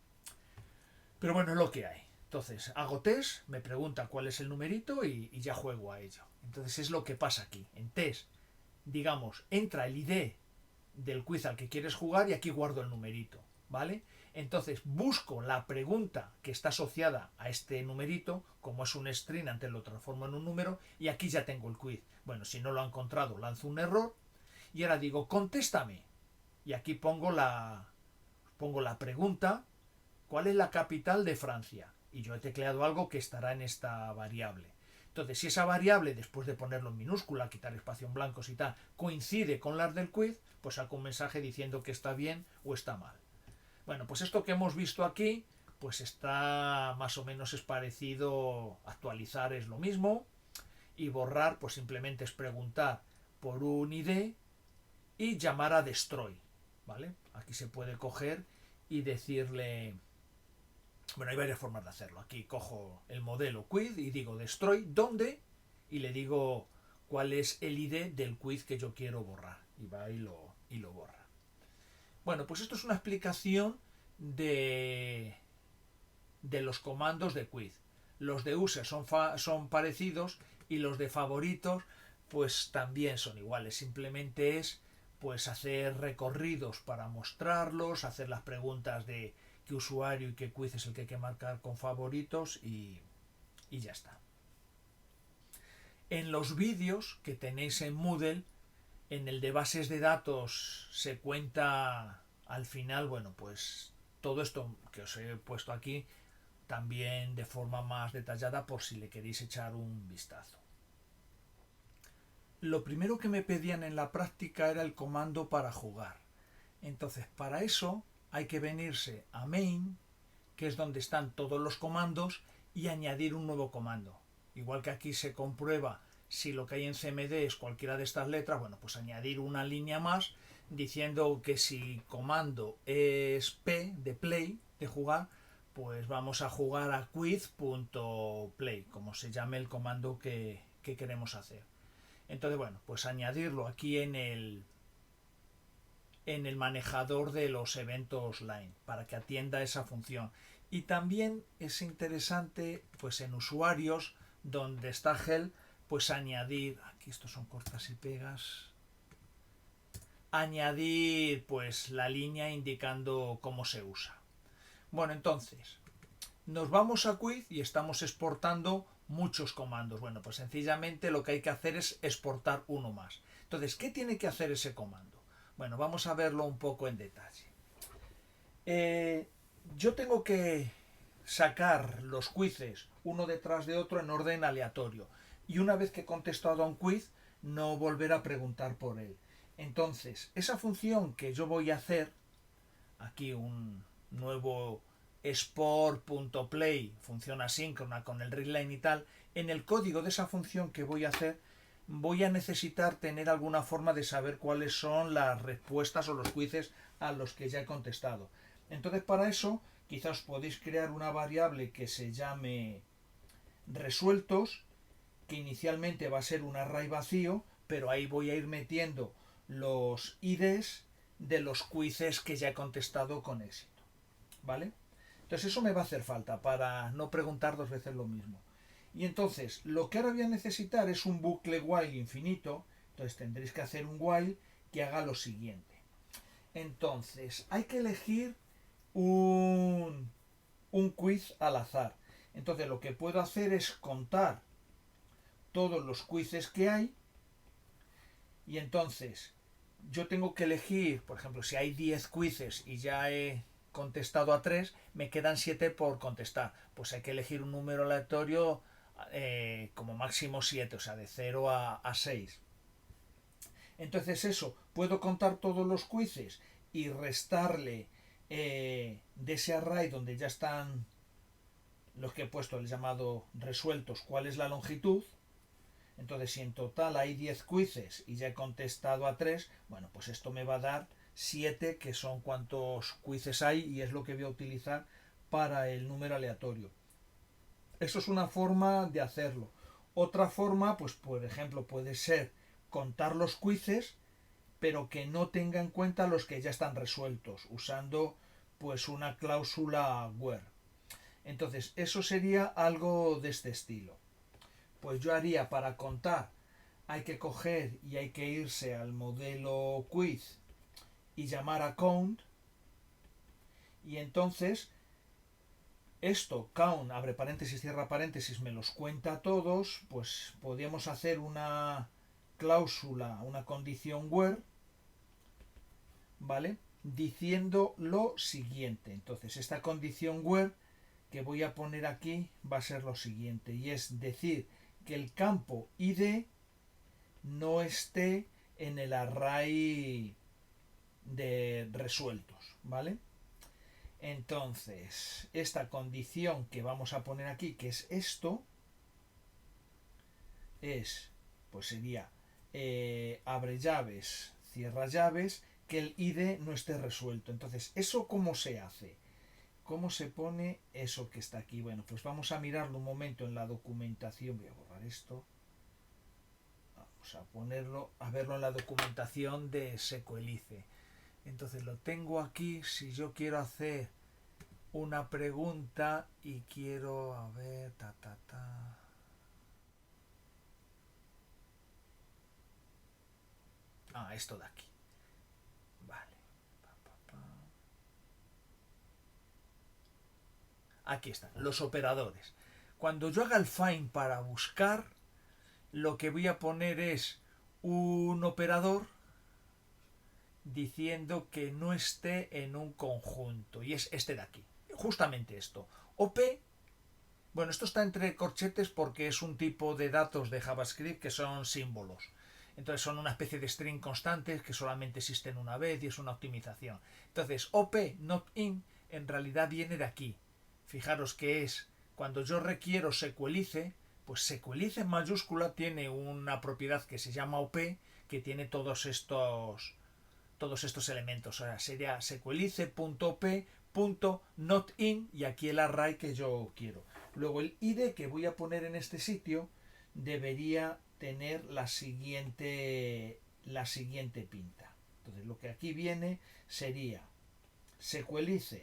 pero bueno, es lo que hay. Entonces hago test, me pregunta cuál es el numerito y ya juego a ello. Entonces es lo que pasa aquí. En test, digamos, entra el ID del quiz al que quieres jugar y aquí guardo el numerito, ¿vale? Entonces busco la pregunta que está asociada a este numerito, como es un string, antes lo transformo en un número y aquí ya tengo el quiz. Bueno, si no lo ha encontrado, lanzo un error y ahora digo, contéstame. Y aquí pongo la pregunta, ¿cuál es la capital de Francia? Y yo he tecleado algo que estará en esta variable. Entonces, si esa variable, después de ponerlo en minúscula, quitar espacio en blancos y tal, coincide con las del quiz, pues saco un mensaje diciendo que está bien o está mal. Bueno, pues esto que hemos visto aquí, pues está más o menos es parecido, actualizar es lo mismo, y borrar, pues simplemente es preguntar por un ID y llamar a destroy, ¿vale? Aquí se puede coger y decirle, bueno, hay varias formas de hacerlo. Aquí cojo el modelo quiz y digo destroy, ¿dónde? Y le digo cuál es el ID del quiz que yo quiero borrar. Y va y lo borra. Bueno, pues esto es una explicación de los comandos de quiz. Los de user son parecidos y los de favoritos pues también son iguales. Simplemente es pues hacer recorridos para mostrarlos, hacer las preguntas de qué usuario y qué quiz es el que hay que marcar con favoritos y ya está. En los vídeos que tenéis en Moodle, en el de bases de datos se cuenta al final, bueno, pues todo esto que os he puesto aquí también de forma más detallada por si le queréis echar un vistazo. Lo primero que me pedían en la práctica era el comando para jugar. Entonces, para eso hay que venirse a main, que es donde están todos los comandos, y añadir un nuevo comando. Igual que aquí se comprueba si lo que hay en CMD es cualquiera de estas letras, bueno, pues añadir una línea más diciendo que si comando es P de play, de jugar, pues vamos a jugar a quiz.play, como se llame el comando que queremos hacer. Entonces, bueno, pues añadirlo aquí en el manejador de los eventos line para que atienda esa función. Y también es interesante, pues en usuarios donde está help, pues añadir, aquí estos son cortas y pegas, añadir pues la línea indicando cómo se usa. Bueno, entonces, nos vamos a quiz y estamos exportando muchos comandos. Bueno, pues sencillamente lo que hay que hacer es exportar uno más. Entonces, ¿qué tiene que hacer ese comando? Bueno, vamos a verlo un poco en detalle. Yo tengo que sacar los quizzes uno detrás de otro en orden aleatorio. Y una vez que he contestado a un quiz, no volver a preguntar por él. Entonces, esa función que yo voy a hacer, aquí un nuevo export.play, función asíncrona con el readline y tal, en el código de esa función que voy a hacer, voy a necesitar tener alguna forma de saber cuáles son las respuestas o los quizzes a los que ya he contestado. Entonces, para eso, quizás podéis crear una variable que se llame resueltos, que inicialmente va a ser un array vacío, pero ahí voy a ir metiendo los IDs de los quizzes que ya he contestado con éxito. ¿Vale? Entonces eso me va a hacer falta para no preguntar dos veces lo mismo. Y entonces, lo que ahora voy a necesitar es un bucle while infinito. Entonces tendréis que hacer un while que haga lo siguiente. Entonces, hay que elegir un quiz al azar. Entonces lo que puedo hacer es contar todos los quizzes que hay. Y entonces yo tengo que elegir, por ejemplo, si hay 10 quizzes y ya he contestado a 3, me quedan 7 por contestar. Pues hay que elegir un número aleatorio como máximo 7, o sea, de 0 a 6. Entonces eso, puedo contar todos los quizzes y restarle de ese array donde ya están los que he puesto, el llamado resueltos, cuál es la longitud. Entonces, si en total hay 10 quizzes y ya he contestado a 3, bueno, pues esto me va a dar 7, que son cuántos quizzes hay, y es lo que voy a utilizar para el número aleatorio. Eso es una forma de hacerlo. Otra forma, pues por ejemplo, puede ser contar los quizzes, pero que no tenga en cuenta los que ya están resueltos, usando pues una cláusula where. Entonces, eso sería algo de este estilo. Pues yo haría, para contar, hay que coger y hay que irse al modelo quiz y llamar a count, y entonces esto, count, abre paréntesis, cierra paréntesis, me los cuenta todos. Pues podríamos hacer una cláusula, una condición where, ¿vale? Diciendo lo siguiente. Entonces esta condición where que voy a poner aquí va a ser lo siguiente, y es decir que el campo id no esté en el array de resueltos, ¿vale? Entonces, esta condición que vamos a poner aquí, que es esto, es, pues sería abre llaves, cierra llaves, que el id no esté resuelto. Entonces, ¿eso cómo se hace? ¿Cómo se pone eso que está aquí? Bueno, pues vamos a mirarlo un momento en la documentación. Voy a borrar esto. Vamos a ponerlo, a verlo en la documentación de Sequelice. Entonces lo tengo aquí. Si yo quiero hacer una pregunta y quiero, a ver, esto de aquí. Vale. Aquí están, los operadores. Cuando yo haga el find para buscar, lo que voy a poner es un operador diciendo que no esté en un conjunto, y es este de aquí, justamente esto. OP, bueno, esto está entre corchetes porque es un tipo de datos de JavaScript que son símbolos. Entonces son una especie de string constantes que solamente existen una vez y es una optimización. Entonces OP not in en realidad viene de aquí. Fijaros que es cuando yo requiero sequelice, pues sequelice en mayúscula tiene una propiedad que se llama OP, que tiene todos estos elementos. O sea, sería sequelice.p.notin y aquí el array que yo quiero. Luego el id que voy a poner en este sitio debería tener la siguiente pinta. Entonces lo que aquí viene sería sequelice.op.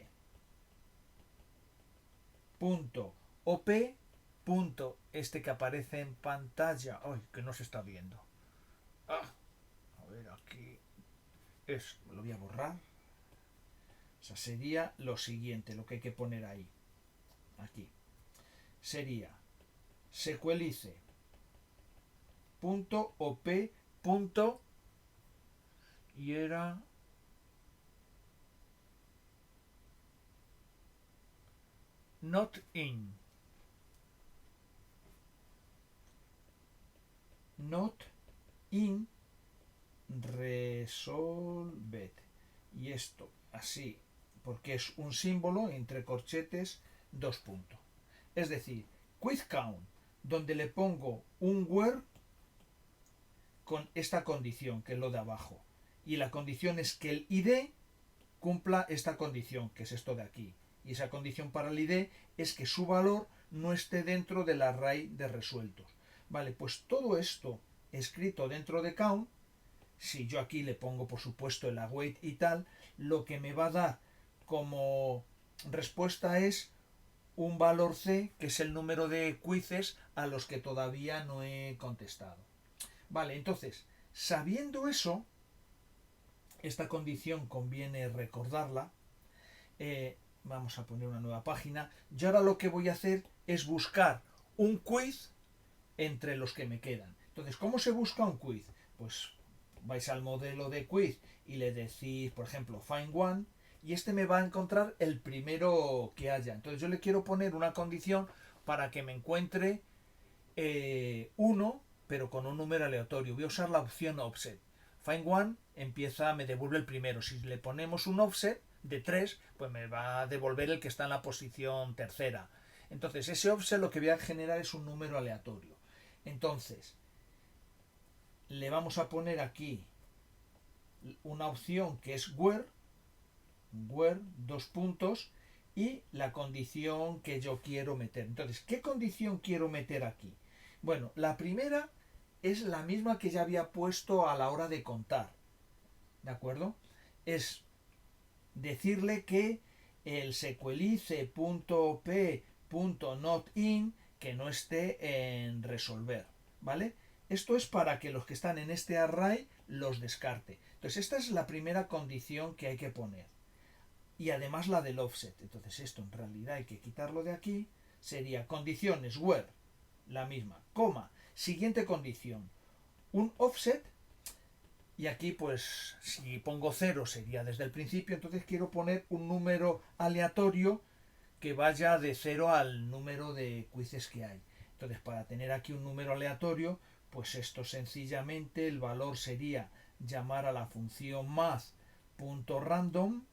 Este que aparece en pantalla, ay, que no se está viendo. A ver, aquí lo voy a borrar. O sea, sería lo siguiente, lo que hay que poner ahí. Aquí sería sequelice punto op punto y era not in resolved, y esto así porque es un símbolo entre corchetes, dos puntos. Es decir, quiz count, donde le pongo un where con esta condición, que es lo de abajo. Y la condición es que el id cumpla esta condición, que es esto de aquí. Y esa condición para el id es que su valor no esté dentro del array de resueltos. Vale, pues todo esto escrito dentro de count, si yo aquí le pongo por supuesto el await y tal, lo que me va a dar como respuesta es un valor c, que es el número de quizzes a los que todavía no he contestado. Vale, entonces, sabiendo eso, esta condición conviene recordarla. Vamos a poner una nueva página. Yo ahora lo que voy a hacer es buscar un quiz entre los que me quedan. Entonces, ¿cómo se busca un quiz? Pues vais al modelo de quiz y le decís, por ejemplo, find one, y este me va a encontrar el primero que haya. Entonces yo le quiero poner una condición para que me encuentre uno, pero con un número aleatorio. Voy a usar la opción offset. Find one me devuelve el primero. Si le ponemos un offset de 3, pues me va a devolver el que está en la posición tercera. Entonces ese offset lo que voy a generar es un número aleatorio. Entonces le vamos a poner aquí una opción que es where, dos puntos, y la condición que yo quiero meter. Entonces, ¿qué condición quiero meter aquí? Bueno, la primera es la misma que ya había puesto a la hora de contar. ¿De acuerdo? Es decirle que el sequelice.p.notin que no esté en resolver. ¿Vale? Esto es para que los que están en este array los descarte. Entonces, esta es la primera condición que hay que poner. Y además la del offset. Entonces esto en realidad hay que quitarlo de aquí. Sería condiciones where, la misma, coma, siguiente condición, un offset, y aquí pues si pongo 0 sería desde el principio. Entonces quiero poner un número aleatorio que vaya de 0 al número de quizzes que hay. Entonces para tener aquí un número aleatorio, pues esto sencillamente el valor sería llamar a la función math.random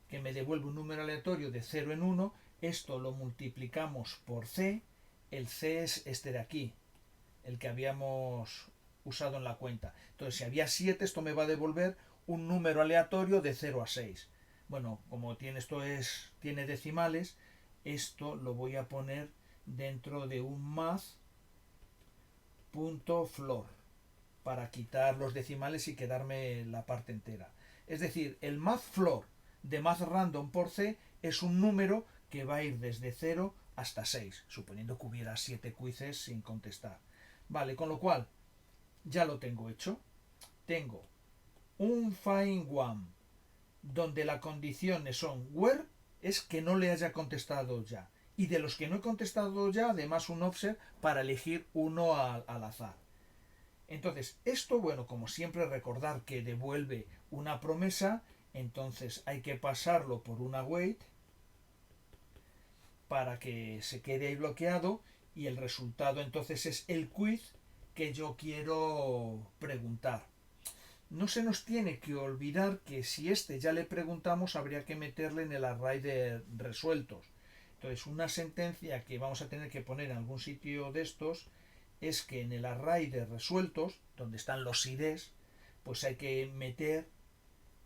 que me devuelve un número aleatorio de 0 en 1. Esto lo multiplicamos por c. El c es este de aquí, el que habíamos usado en la cuenta. Entonces, si había 7, esto me va a devolver un número aleatorio de 0 a 6. Bueno, como tiene decimales, esto lo voy a poner dentro de un math.floor para quitar los decimales y quedarme la parte entera. Es decir, el mathFloor de mathRandom por c es un número que va a ir desde 0 hasta 6, suponiendo que hubiera 7 quizzes sin contestar. Vale, con lo cual ya lo tengo hecho. Tengo un find one donde las condiciones son where, es que no le haya contestado ya, y de los que no he contestado ya, además un offset para elegir uno al azar. Entonces, esto, bueno, como siempre, recordar que devuelve una promesa. Entonces hay que pasarlo por una await para que se quede ahí bloqueado, y el resultado entonces es el quiz que yo quiero preguntar. No se nos tiene que olvidar que si este ya le preguntamos, habría que meterle en el array de resueltos. Entonces, una sentencia que vamos a tener que poner en algún sitio de estos es que en el array de resueltos, donde están los IDs, pues hay que meter,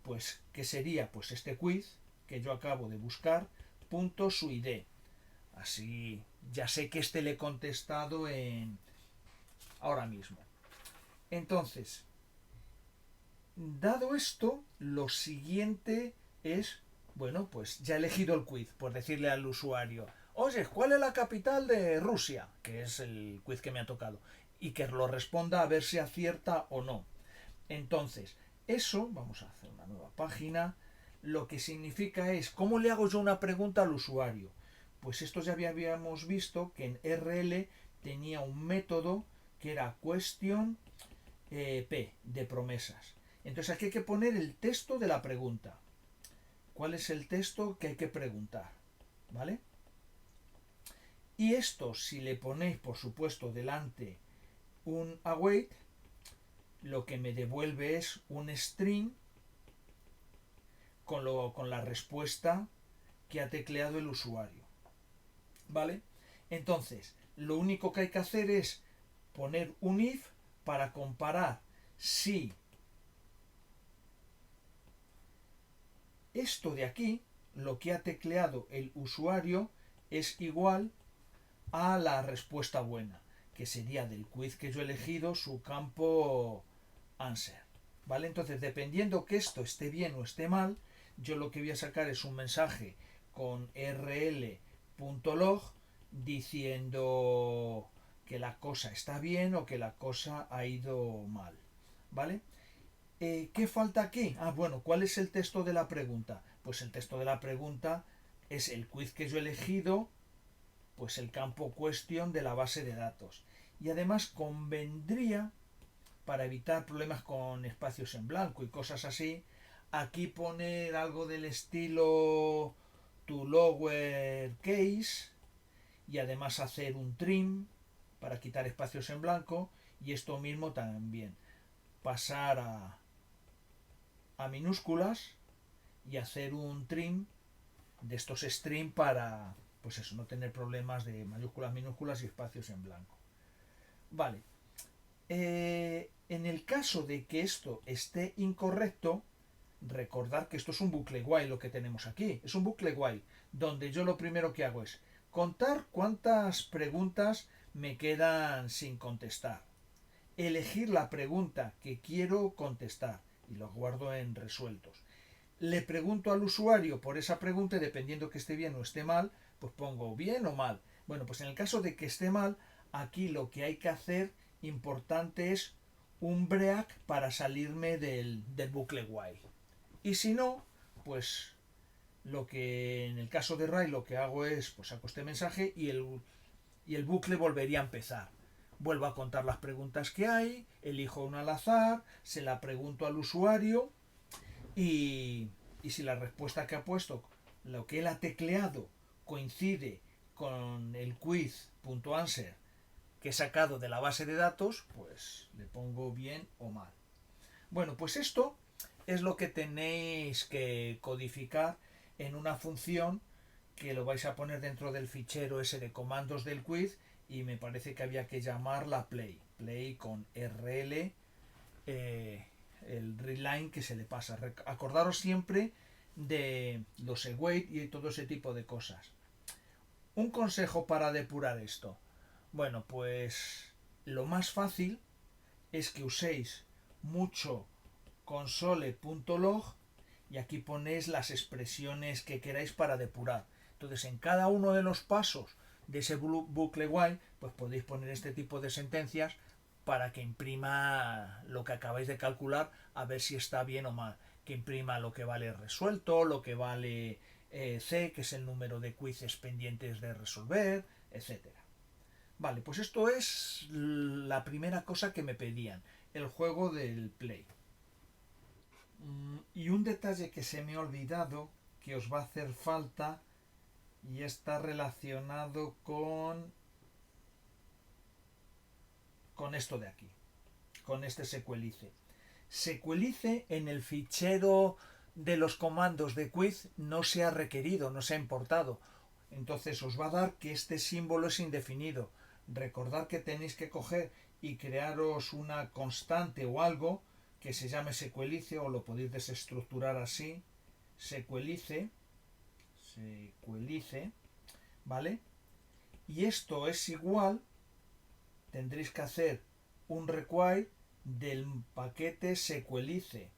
pues, ¿qué sería? Pues este quiz que yo acabo de buscar, punto su ID. Así ya sé que este le he contestado ahora mismo. Entonces, dado esto, lo siguiente es, bueno, pues ya he elegido el quiz, por decirle al usuario, oye, ¿cuál es la capital de Rusia? Que es el quiz que me ha tocado. Y que lo responda a ver si acierta o no. Entonces, eso, vamos a hacer una nueva página, lo que significa es, ¿cómo le hago yo una pregunta al usuario? Pues esto ya habíamos visto que en RL tenía un método que era question P, de promesas. Entonces aquí hay que poner el texto de la pregunta. ¿Cuál es el texto que hay que preguntar? ¿Vale? Y esto, si le ponéis, por supuesto, delante un await, lo que me devuelve es un string con la respuesta que ha tecleado el usuario. ¿Vale? Entonces, lo único que hay que hacer es poner un if para comparar si esto de aquí, lo que ha tecleado el usuario, es igual a la respuesta buena, que sería del quiz que yo he elegido su campo answer. ¿Vale? Entonces, dependiendo que esto esté bien o esté mal, yo lo que voy a sacar es un mensaje con rl.log diciendo que la cosa está bien o que la cosa ha ido mal. ¿Vale? ¿Qué falta aquí? Ah, bueno, ¿cuál es el texto de la pregunta? Pues el texto de la pregunta es el quiz que yo he elegido, pues el campo question de la base de datos. Y además convendría, para evitar problemas con espacios en blanco y cosas así, aquí poner algo del estilo to lower case y además hacer un trim para quitar espacios en blanco y esto mismo también pasar a minúsculas y hacer un trim de estos string para, pues eso, no tener problemas de mayúsculas, minúsculas y espacios en blanco. Vale. En el caso de que esto esté incorrecto, recordar que esto es un bucle while lo que tenemos aquí. Es un bucle while donde yo lo primero que hago es contar cuántas preguntas me quedan sin contestar. Elegir la pregunta que quiero contestar y lo guardo en resueltos. Le pregunto al usuario por esa pregunta y dependiendo que esté bien o esté mal, pues pongo bien o mal. Bueno, pues en el caso de que esté mal, aquí lo que hay que hacer importante es un break para salirme del bucle while. Y si no, pues lo que en el caso de Ray lo que hago es, pues saco este mensaje y el bucle volvería a empezar. Vuelvo a contar las preguntas que hay, elijo una al azar, se la pregunto al usuario y si la respuesta que ha puesto, lo que él ha tecleado, coincide con el quiz.answer que he sacado de la base de datos, pues le pongo bien o mal. Bueno, pues esto es lo que tenéis que codificar en una función que lo vais a poner dentro del fichero ese de comandos del quiz y me parece que había que llamarla play con rl el readline que se le pasa. Acordaros siempre de los await y todo ese tipo de cosas. Un consejo para depurar esto. Bueno, pues lo más fácil es que uséis mucho console.log y aquí ponéis las expresiones que queráis para depurar. Entonces, en cada uno de los pasos de ese bucle while, pues podéis poner este tipo de sentencias para que imprima lo que acabáis de calcular a ver si está bien o mal. Que imprima lo que vale resuelto, lo que vale C, que es el número de quizzes pendientes de resolver, etcétera. Vale, pues esto es la primera cosa que me pedían, el juego del play. Y un detalle que se me ha olvidado, que os va a hacer falta, y está relacionado con esto de aquí, con este sequelice. Sequelice en el fichero de los comandos de quiz no se ha requerido, no se ha importado. Entonces os va a dar que este símbolo es indefinido. Recordad que tenéis que coger y crearos una constante o algo que se llame sequelice o lo podéis desestructurar así. Sequelice, ¿vale? Y esto es igual, tendréis que hacer un require del paquete sequelice,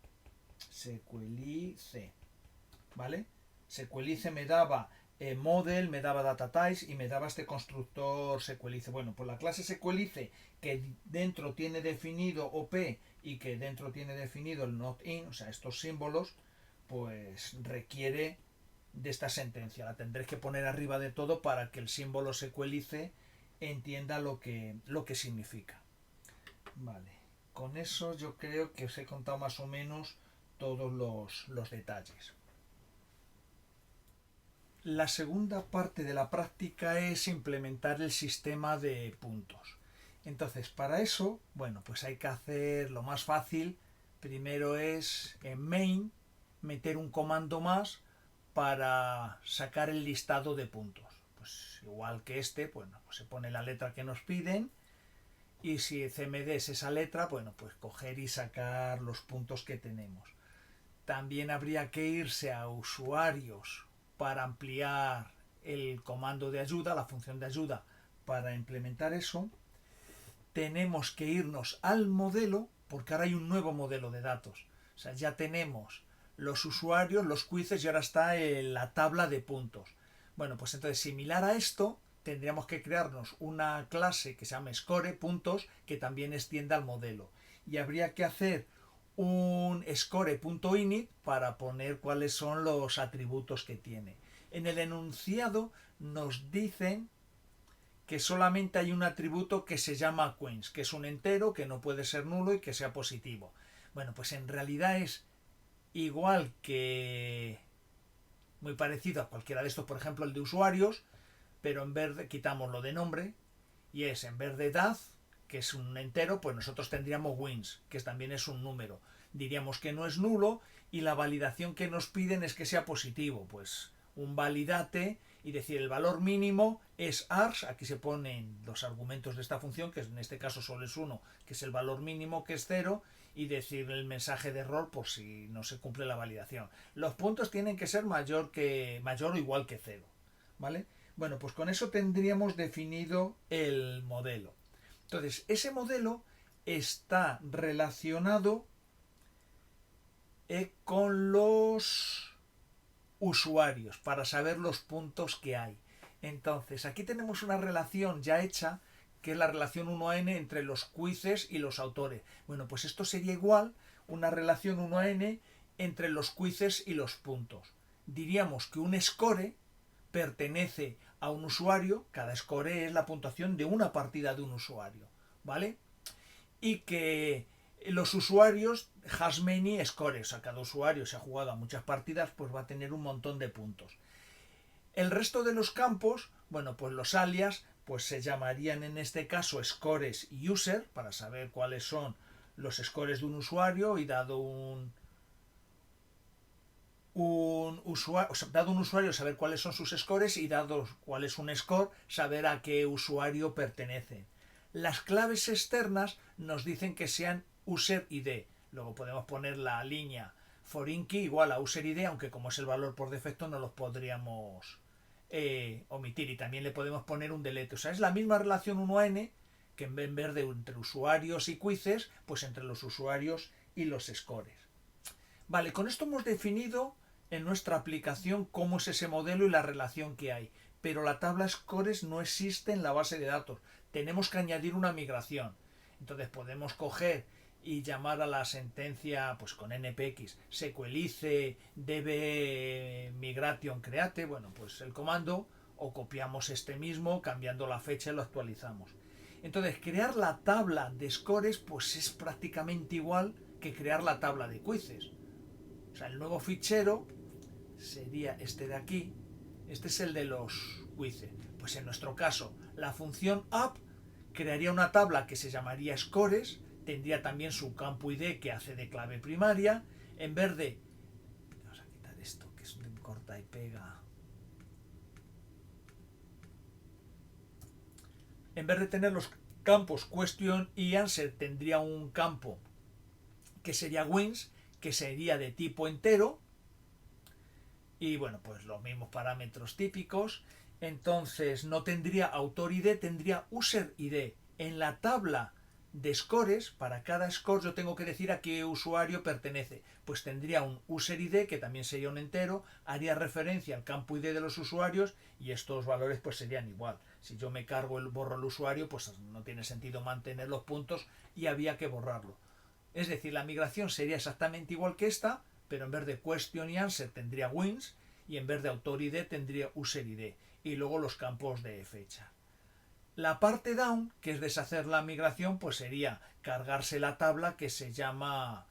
¿vale? Sequelice me daba model, me daba data types y me daba este constructor sequelice. Bueno, pues la clase sequelice que dentro tiene definido OP y que dentro tiene definido el not in, o sea, estos símbolos, pues requiere de esta sentencia. La tendréis que poner arriba de todo para que el símbolo sequelice entienda lo que significa. Vale, con eso yo creo que os he contado más o menos todos los detalles. La segunda parte de la práctica es implementar el sistema de puntos. Entonces, para eso, bueno, pues hay que hacer lo más fácil. Primero es en main meter un comando más para sacar el listado de puntos. Pues igual que bueno, pues se pone la letra que nos piden y si cmd es esa letra, bueno, pues coger y sacar los puntos que tenemos. También habría que irse a usuarios para ampliar el comando de ayuda, la función de ayuda para implementar eso. Tenemos que irnos al modelo, porque ahora hay un nuevo modelo de datos. O sea, ya tenemos los usuarios, los quizzes y ahora está la tabla de puntos. Bueno, pues entonces similar a esto tendríamos que crearnos una clase que se llama score puntos que también extienda al modelo. Y habría que hacer un score.init para poner cuáles son los atributos que tiene. En el enunciado nos dicen que solamente hay un atributo que se llama queens, que es un entero, que no puede ser nulo y que sea positivo. Bueno, pues en realidad es igual que muy parecido a cualquiera de estos, por ejemplo el de usuarios, pero en vez de quitamos lo de nombre y es en vez de dad, que es un entero, pues nosotros tendríamos wins, que también es un número. Diríamos que no es nulo y la validación que nos piden es que sea positivo, pues un validate y decir el valor mínimo es ars, aquí se ponen los argumentos de esta función, que en este caso solo es 1, que es el valor mínimo, que es 0, y decir el mensaje de error por si no se cumple la validación. Los puntos tienen que ser mayor o igual que 0, ¿vale? Bueno, pues con eso tendríamos definido el modelo. Entonces, ese modelo está relacionado con los usuarios para saber los puntos que hay. Entonces, aquí tenemos una relación ya hecha, que es la relación 1n entre los quizzes y los autores. Bueno, pues esto sería igual una relación 1n entre los quizzes y los puntos. Diríamos que un score pertenece a un usuario, cada score es la puntuación de una partida de un usuario, ¿vale? Y que los usuarios has many scores, o sea, cada usuario se ha jugado a muchas partidas, pues va a tener un montón de puntos. El resto de los campos, bueno, pues los alias, pues se llamarían en este caso scores y user, para saber cuáles son los scores de un usuario y dado un usuario, o sea, dado un usuario saber cuáles son sus scores y dado cuál es un score, saber a qué usuario pertenece. Las claves externas nos dicen que sean user ID. Luego podemos poner la línea foreign key igual a user ID, aunque como es el valor por defecto no los podríamos omitir. Y también le podemos poner un delete. O sea, es la misma relación 1n que en vez de entre usuarios y quizzes, pues entre los usuarios y los scores. Vale, con esto hemos definido en nuestra aplicación cómo es ese modelo y la relación que hay. Pero la tabla scores no existe en la base de datos. Tenemos que añadir una migración. Entonces podemos coger y llamar a la sentencia pues con npx sequelice db migration create, bueno, pues el comando, o copiamos este mismo cambiando la fecha y lo actualizamos. Entonces crear la tabla de scores pues es prácticamente igual que crear la tabla de quizzes. O sea, el nuevo fichero sería este de aquí. Este es el de los quizzes. Pues en nuestro caso, la función app crearía una tabla que se llamaría scores, tendría también su campo ID que hace de clave primaria. En vez de... Vamos a quitar esto, que es un corta y pega. En vez de tener los campos question y answer, tendría un campo que sería wins, que sería de tipo entero. Y bueno, pues los mismos parámetros típicos. Entonces no tendría autor ID, tendría user ID. En la tabla de scores, para cada score yo tengo que decir a qué usuario pertenece. Pues tendría un user ID, que también sería un entero, haría referencia al campo ID de los usuarios y estos valores pues serían igual. Si yo me cargo borro el usuario, pues no tiene sentido mantener los puntos y había que borrarlo. Es decir, la migración sería exactamente igual que esta, pero en vez de question y answer tendría wins, y en vez de autor ID tendría user ID, y luego los campos de fecha. La parte down, que es deshacer la migración, pues sería cargarse la tabla que se llama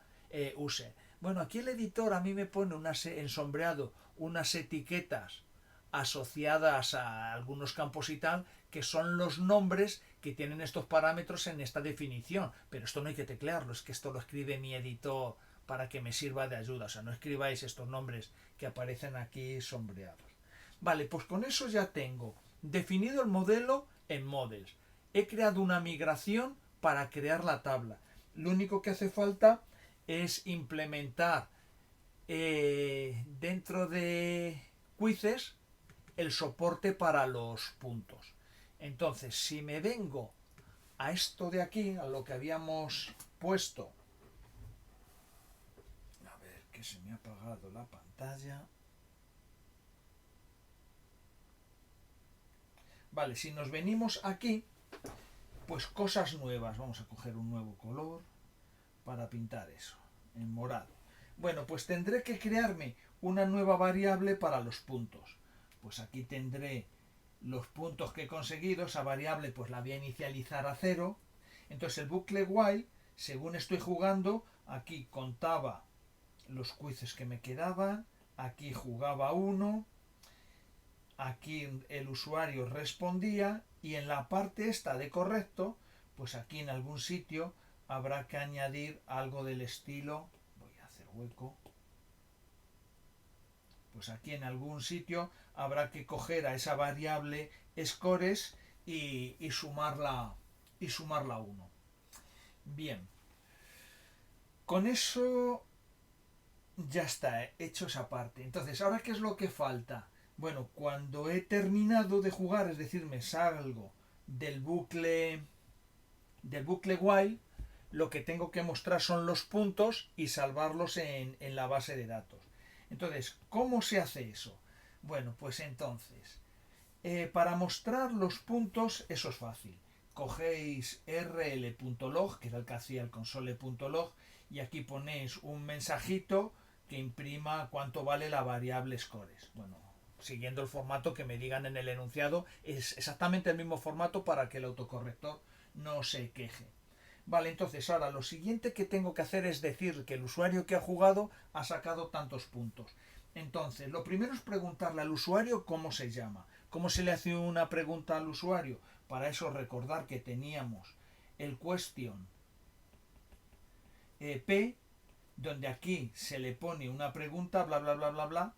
user. Bueno, aquí el editor a mí me pone ensombreado unas etiquetas asociadas a algunos campos y tal, que son los nombres que tienen estos parámetros en esta definición. Pero esto no hay que teclearlo, es que esto lo escribe mi editor para que me sirva de ayuda. O sea, no escribáis estos nombres que aparecen aquí sombreados. Vale, pues con eso ya tengo definido el modelo en Models. He creado una migración para crear la tabla. Lo único que hace falta es implementar dentro de quizzes el soporte para los puntos. Entonces, si me vengo a esto de aquí, a lo que habíamos puesto, a ver, que se me ha apagado la pantalla. Vale, si nos venimos aquí, pues cosas nuevas. Vamos a coger un nuevo color para pintar eso, en morado. Bueno, pues tendré que crearme una nueva variable para los puntos. Pues aquí tendré los puntos que he conseguido. Esa variable pues la voy a inicializar a 0. Entonces el bucle while, según estoy jugando, aquí contaba los quizzes que me quedaban, aquí jugaba 1, aquí el usuario respondía, y en la parte esta de correcto, pues aquí en algún sitio habrá que añadir algo del estilo, voy a hacer hueco, pues aquí en algún sitio habrá que coger a esa variable scores y sumarla 1. Bien, con eso ya está hecho esa parte. Entonces, ¿ahora qué es lo que falta? Bueno, cuando he terminado de jugar, es decir, me salgo del bucle while, lo que tengo que mostrar son los puntos y salvarlos en la base de datos. Entonces, ¿cómo se hace eso? Bueno, pues entonces, para mostrar los puntos, eso es fácil. Cogéis rl.log, que era el que hacía el console.log, y aquí ponéis un mensajito que imprima cuánto vale la variable scores. Bueno, siguiendo el formato que me digan en el enunciado, es exactamente el mismo formato para que el autocorrector no se queje. Vale, entonces ahora lo siguiente que tengo que hacer es decir que el usuario que ha jugado ha sacado tantos puntos. Entonces, lo primero es preguntarle al usuario cómo se llama. ¿Cómo se le hace una pregunta al usuario? Para eso recordar que teníamos el question P, donde aquí se le pone una pregunta, bla, bla, bla, bla, bla,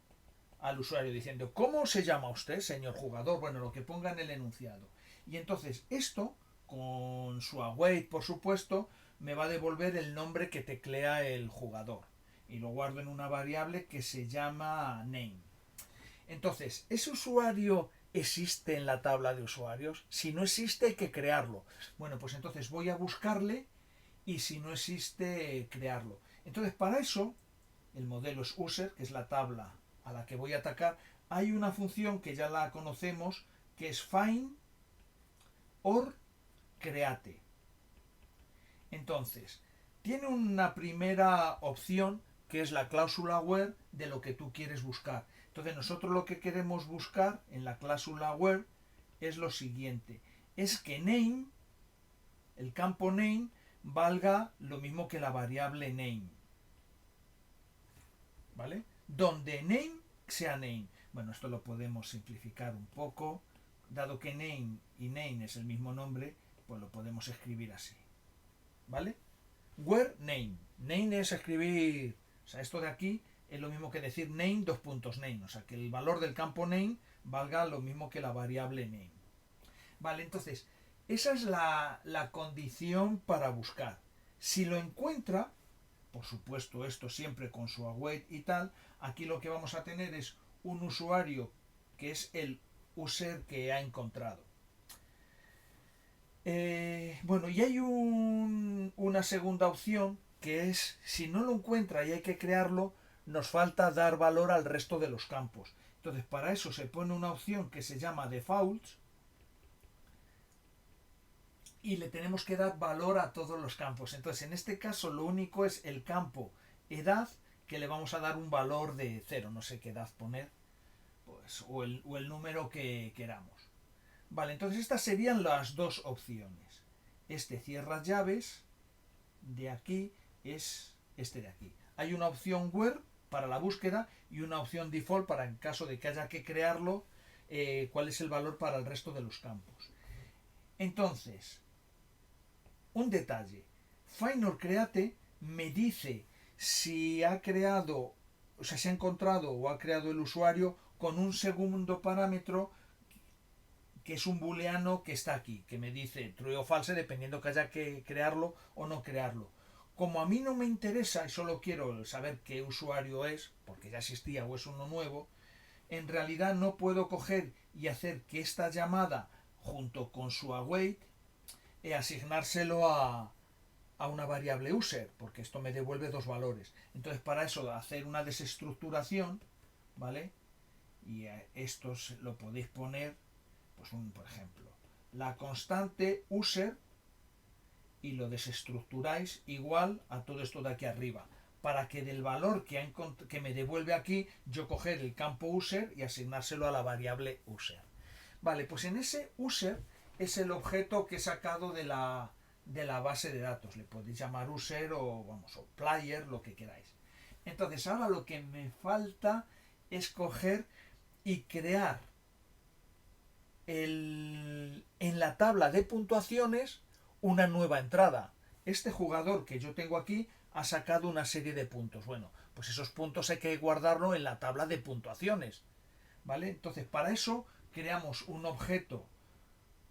al usuario diciendo, ¿cómo se llama usted, señor jugador? Bueno, lo que ponga en el enunciado. Y entonces esto, con su await, por supuesto, me va a devolver el nombre que teclea el jugador. Y lo guardo en una variable que se llama name. Entonces, ¿ese usuario existe en la tabla de usuarios? Si no existe, hay que crearlo. Bueno, pues entonces voy a buscarle y si no existe, crearlo. Entonces, para eso, el modelo es user, que es la tabla a la que voy a atacar. Hay una función que ya la conocemos, que es find or create. Entonces, tiene una primera opción que es la cláusula where de lo que tú quieres buscar. Entonces, nosotros lo que queremos buscar en la cláusula where es lo siguiente: es que name, el campo name, valga lo mismo que la variable name. ¿Vale? Donde name sea name. Bueno, esto lo podemos simplificar un poco. Dado que name y name es el mismo nombre, pues lo podemos escribir así. ¿Vale? Where name. Name es escribir, o sea, esto de aquí es lo mismo que decir name, name. O sea, que el valor del campo name valga lo mismo que la variable name. Vale, entonces, esa es la condición para buscar. Si lo encuentra, por supuesto esto siempre con su await y tal, aquí lo que vamos a tener es un usuario que es el user que ha encontrado. Bueno, y hay una segunda opción que es, si no lo encuentra y hay que crearlo, nos falta dar valor al resto de los campos. Entonces, para eso se pone una opción que se llama defaults y le tenemos que dar valor a todos los campos. Entonces, en este caso, lo único es el campo edad, que le vamos a dar un valor de 0, no sé qué edad poner, pues, o el número que queramos. Vale, entonces estas serían las dos opciones. Este cierra llaves de aquí es este de aquí. Hay una opción where para la búsqueda y una opción default para en caso de que haya que crearlo, cuál es el valor para el resto de los campos. Entonces, un detalle. Find Create me dice si ha creado, o sea, se ha encontrado o ha creado el usuario con un segundo parámetro que es un booleano que está aquí, que me dice true o false dependiendo que haya que crearlo o no crearlo. Como a mí no me interesa y solo quiero saber qué usuario es, porque ya existía o es uno nuevo, en realidad no puedo coger y hacer que esta llamada junto con su await asignárselo a una variable user, porque esto me devuelve dos valores. Entonces para eso hacer una desestructuración, ¿vale? Y esto lo podéis poner, pues por ejemplo, la constante user y lo desestructuráis igual a todo esto de aquí arriba, para que del valor que me devuelve aquí, yo coger el campo user y asignárselo a la variable user. Vale, pues en ese user es el objeto que he sacado de la base de datos. Le podéis llamar user o player, lo que queráis. Entonces ahora lo que me falta es coger y crear en la tabla de puntuaciones una nueva entrada. Este jugador que yo tengo aquí ha sacado una serie de puntos. Bueno, pues esos puntos hay que guardarlo en la tabla de puntuaciones, ¿vale? Entonces para eso creamos un objeto,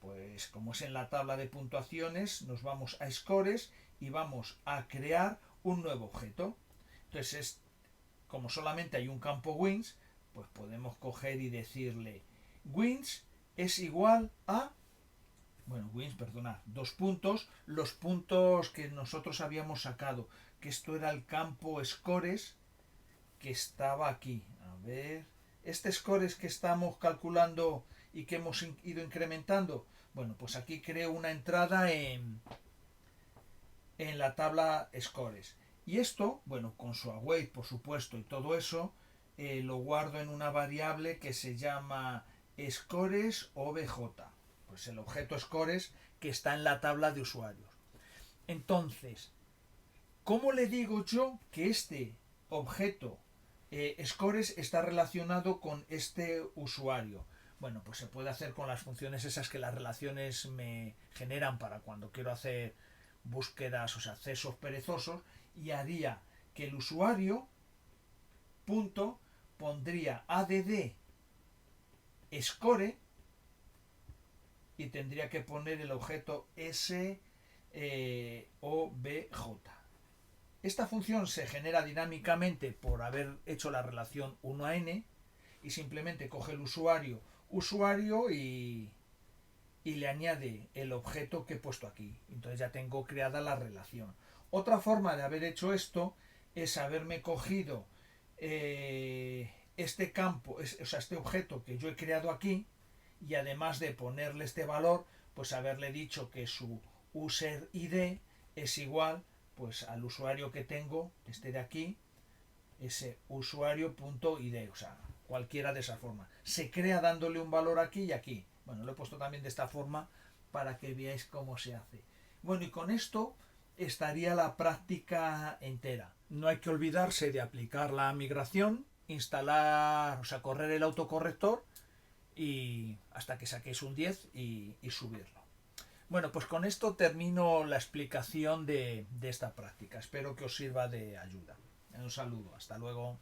pues como es en la tabla de puntuaciones, nos vamos a scores y vamos a crear un nuevo objeto. Entonces como solamente hay un campo wins, pues podemos coger y decirle wins es igual a, wins, perdonad, dos puntos, los puntos que nosotros habíamos sacado, que esto era el campo scores que estaba aquí. A ver, este scores que estamos calculando y que hemos ido incrementando, bueno, pues aquí creo una entrada en la tabla scores. Y esto, bueno, con su await, por supuesto, y todo eso, lo guardo en una variable que se llama scores obj. Pues el objeto scores que está en la tabla de usuarios. Entonces, ¿cómo le digo yo que este objeto scores está relacionado con este usuario? Bueno, pues se puede hacer con las funciones esas que las relaciones me generan para cuando quiero hacer búsquedas, o sea, accesos perezosos, y haría que el usuario punto pondría add score y tendría que poner el objeto sobj. Esta función se genera dinámicamente por haber hecho la relación 1 a n y simplemente coge el usuario y le añade el objeto que he puesto aquí. Entonces ya tengo creada la relación. Otra forma de haber hecho esto es haberme cogido este campo, o sea, este objeto que yo he creado aquí, y además de ponerle este valor, pues haberle dicho que su user ID es igual pues al usuario que tengo, este de aquí, ese usuario.id, o sea, cualquiera de esa forma. Se crea dándole un valor aquí y aquí. Bueno, lo he puesto también de esta forma para que veáis cómo se hace. Bueno, y con esto estaría la práctica entera. No hay que olvidarse de aplicar la migración, instalar, o sea, correr el autocorrector y hasta que saquéis un 10 y subirlo. Bueno, pues con esto termino la explicación de esta práctica. Espero que os sirva de ayuda. Un saludo, hasta luego.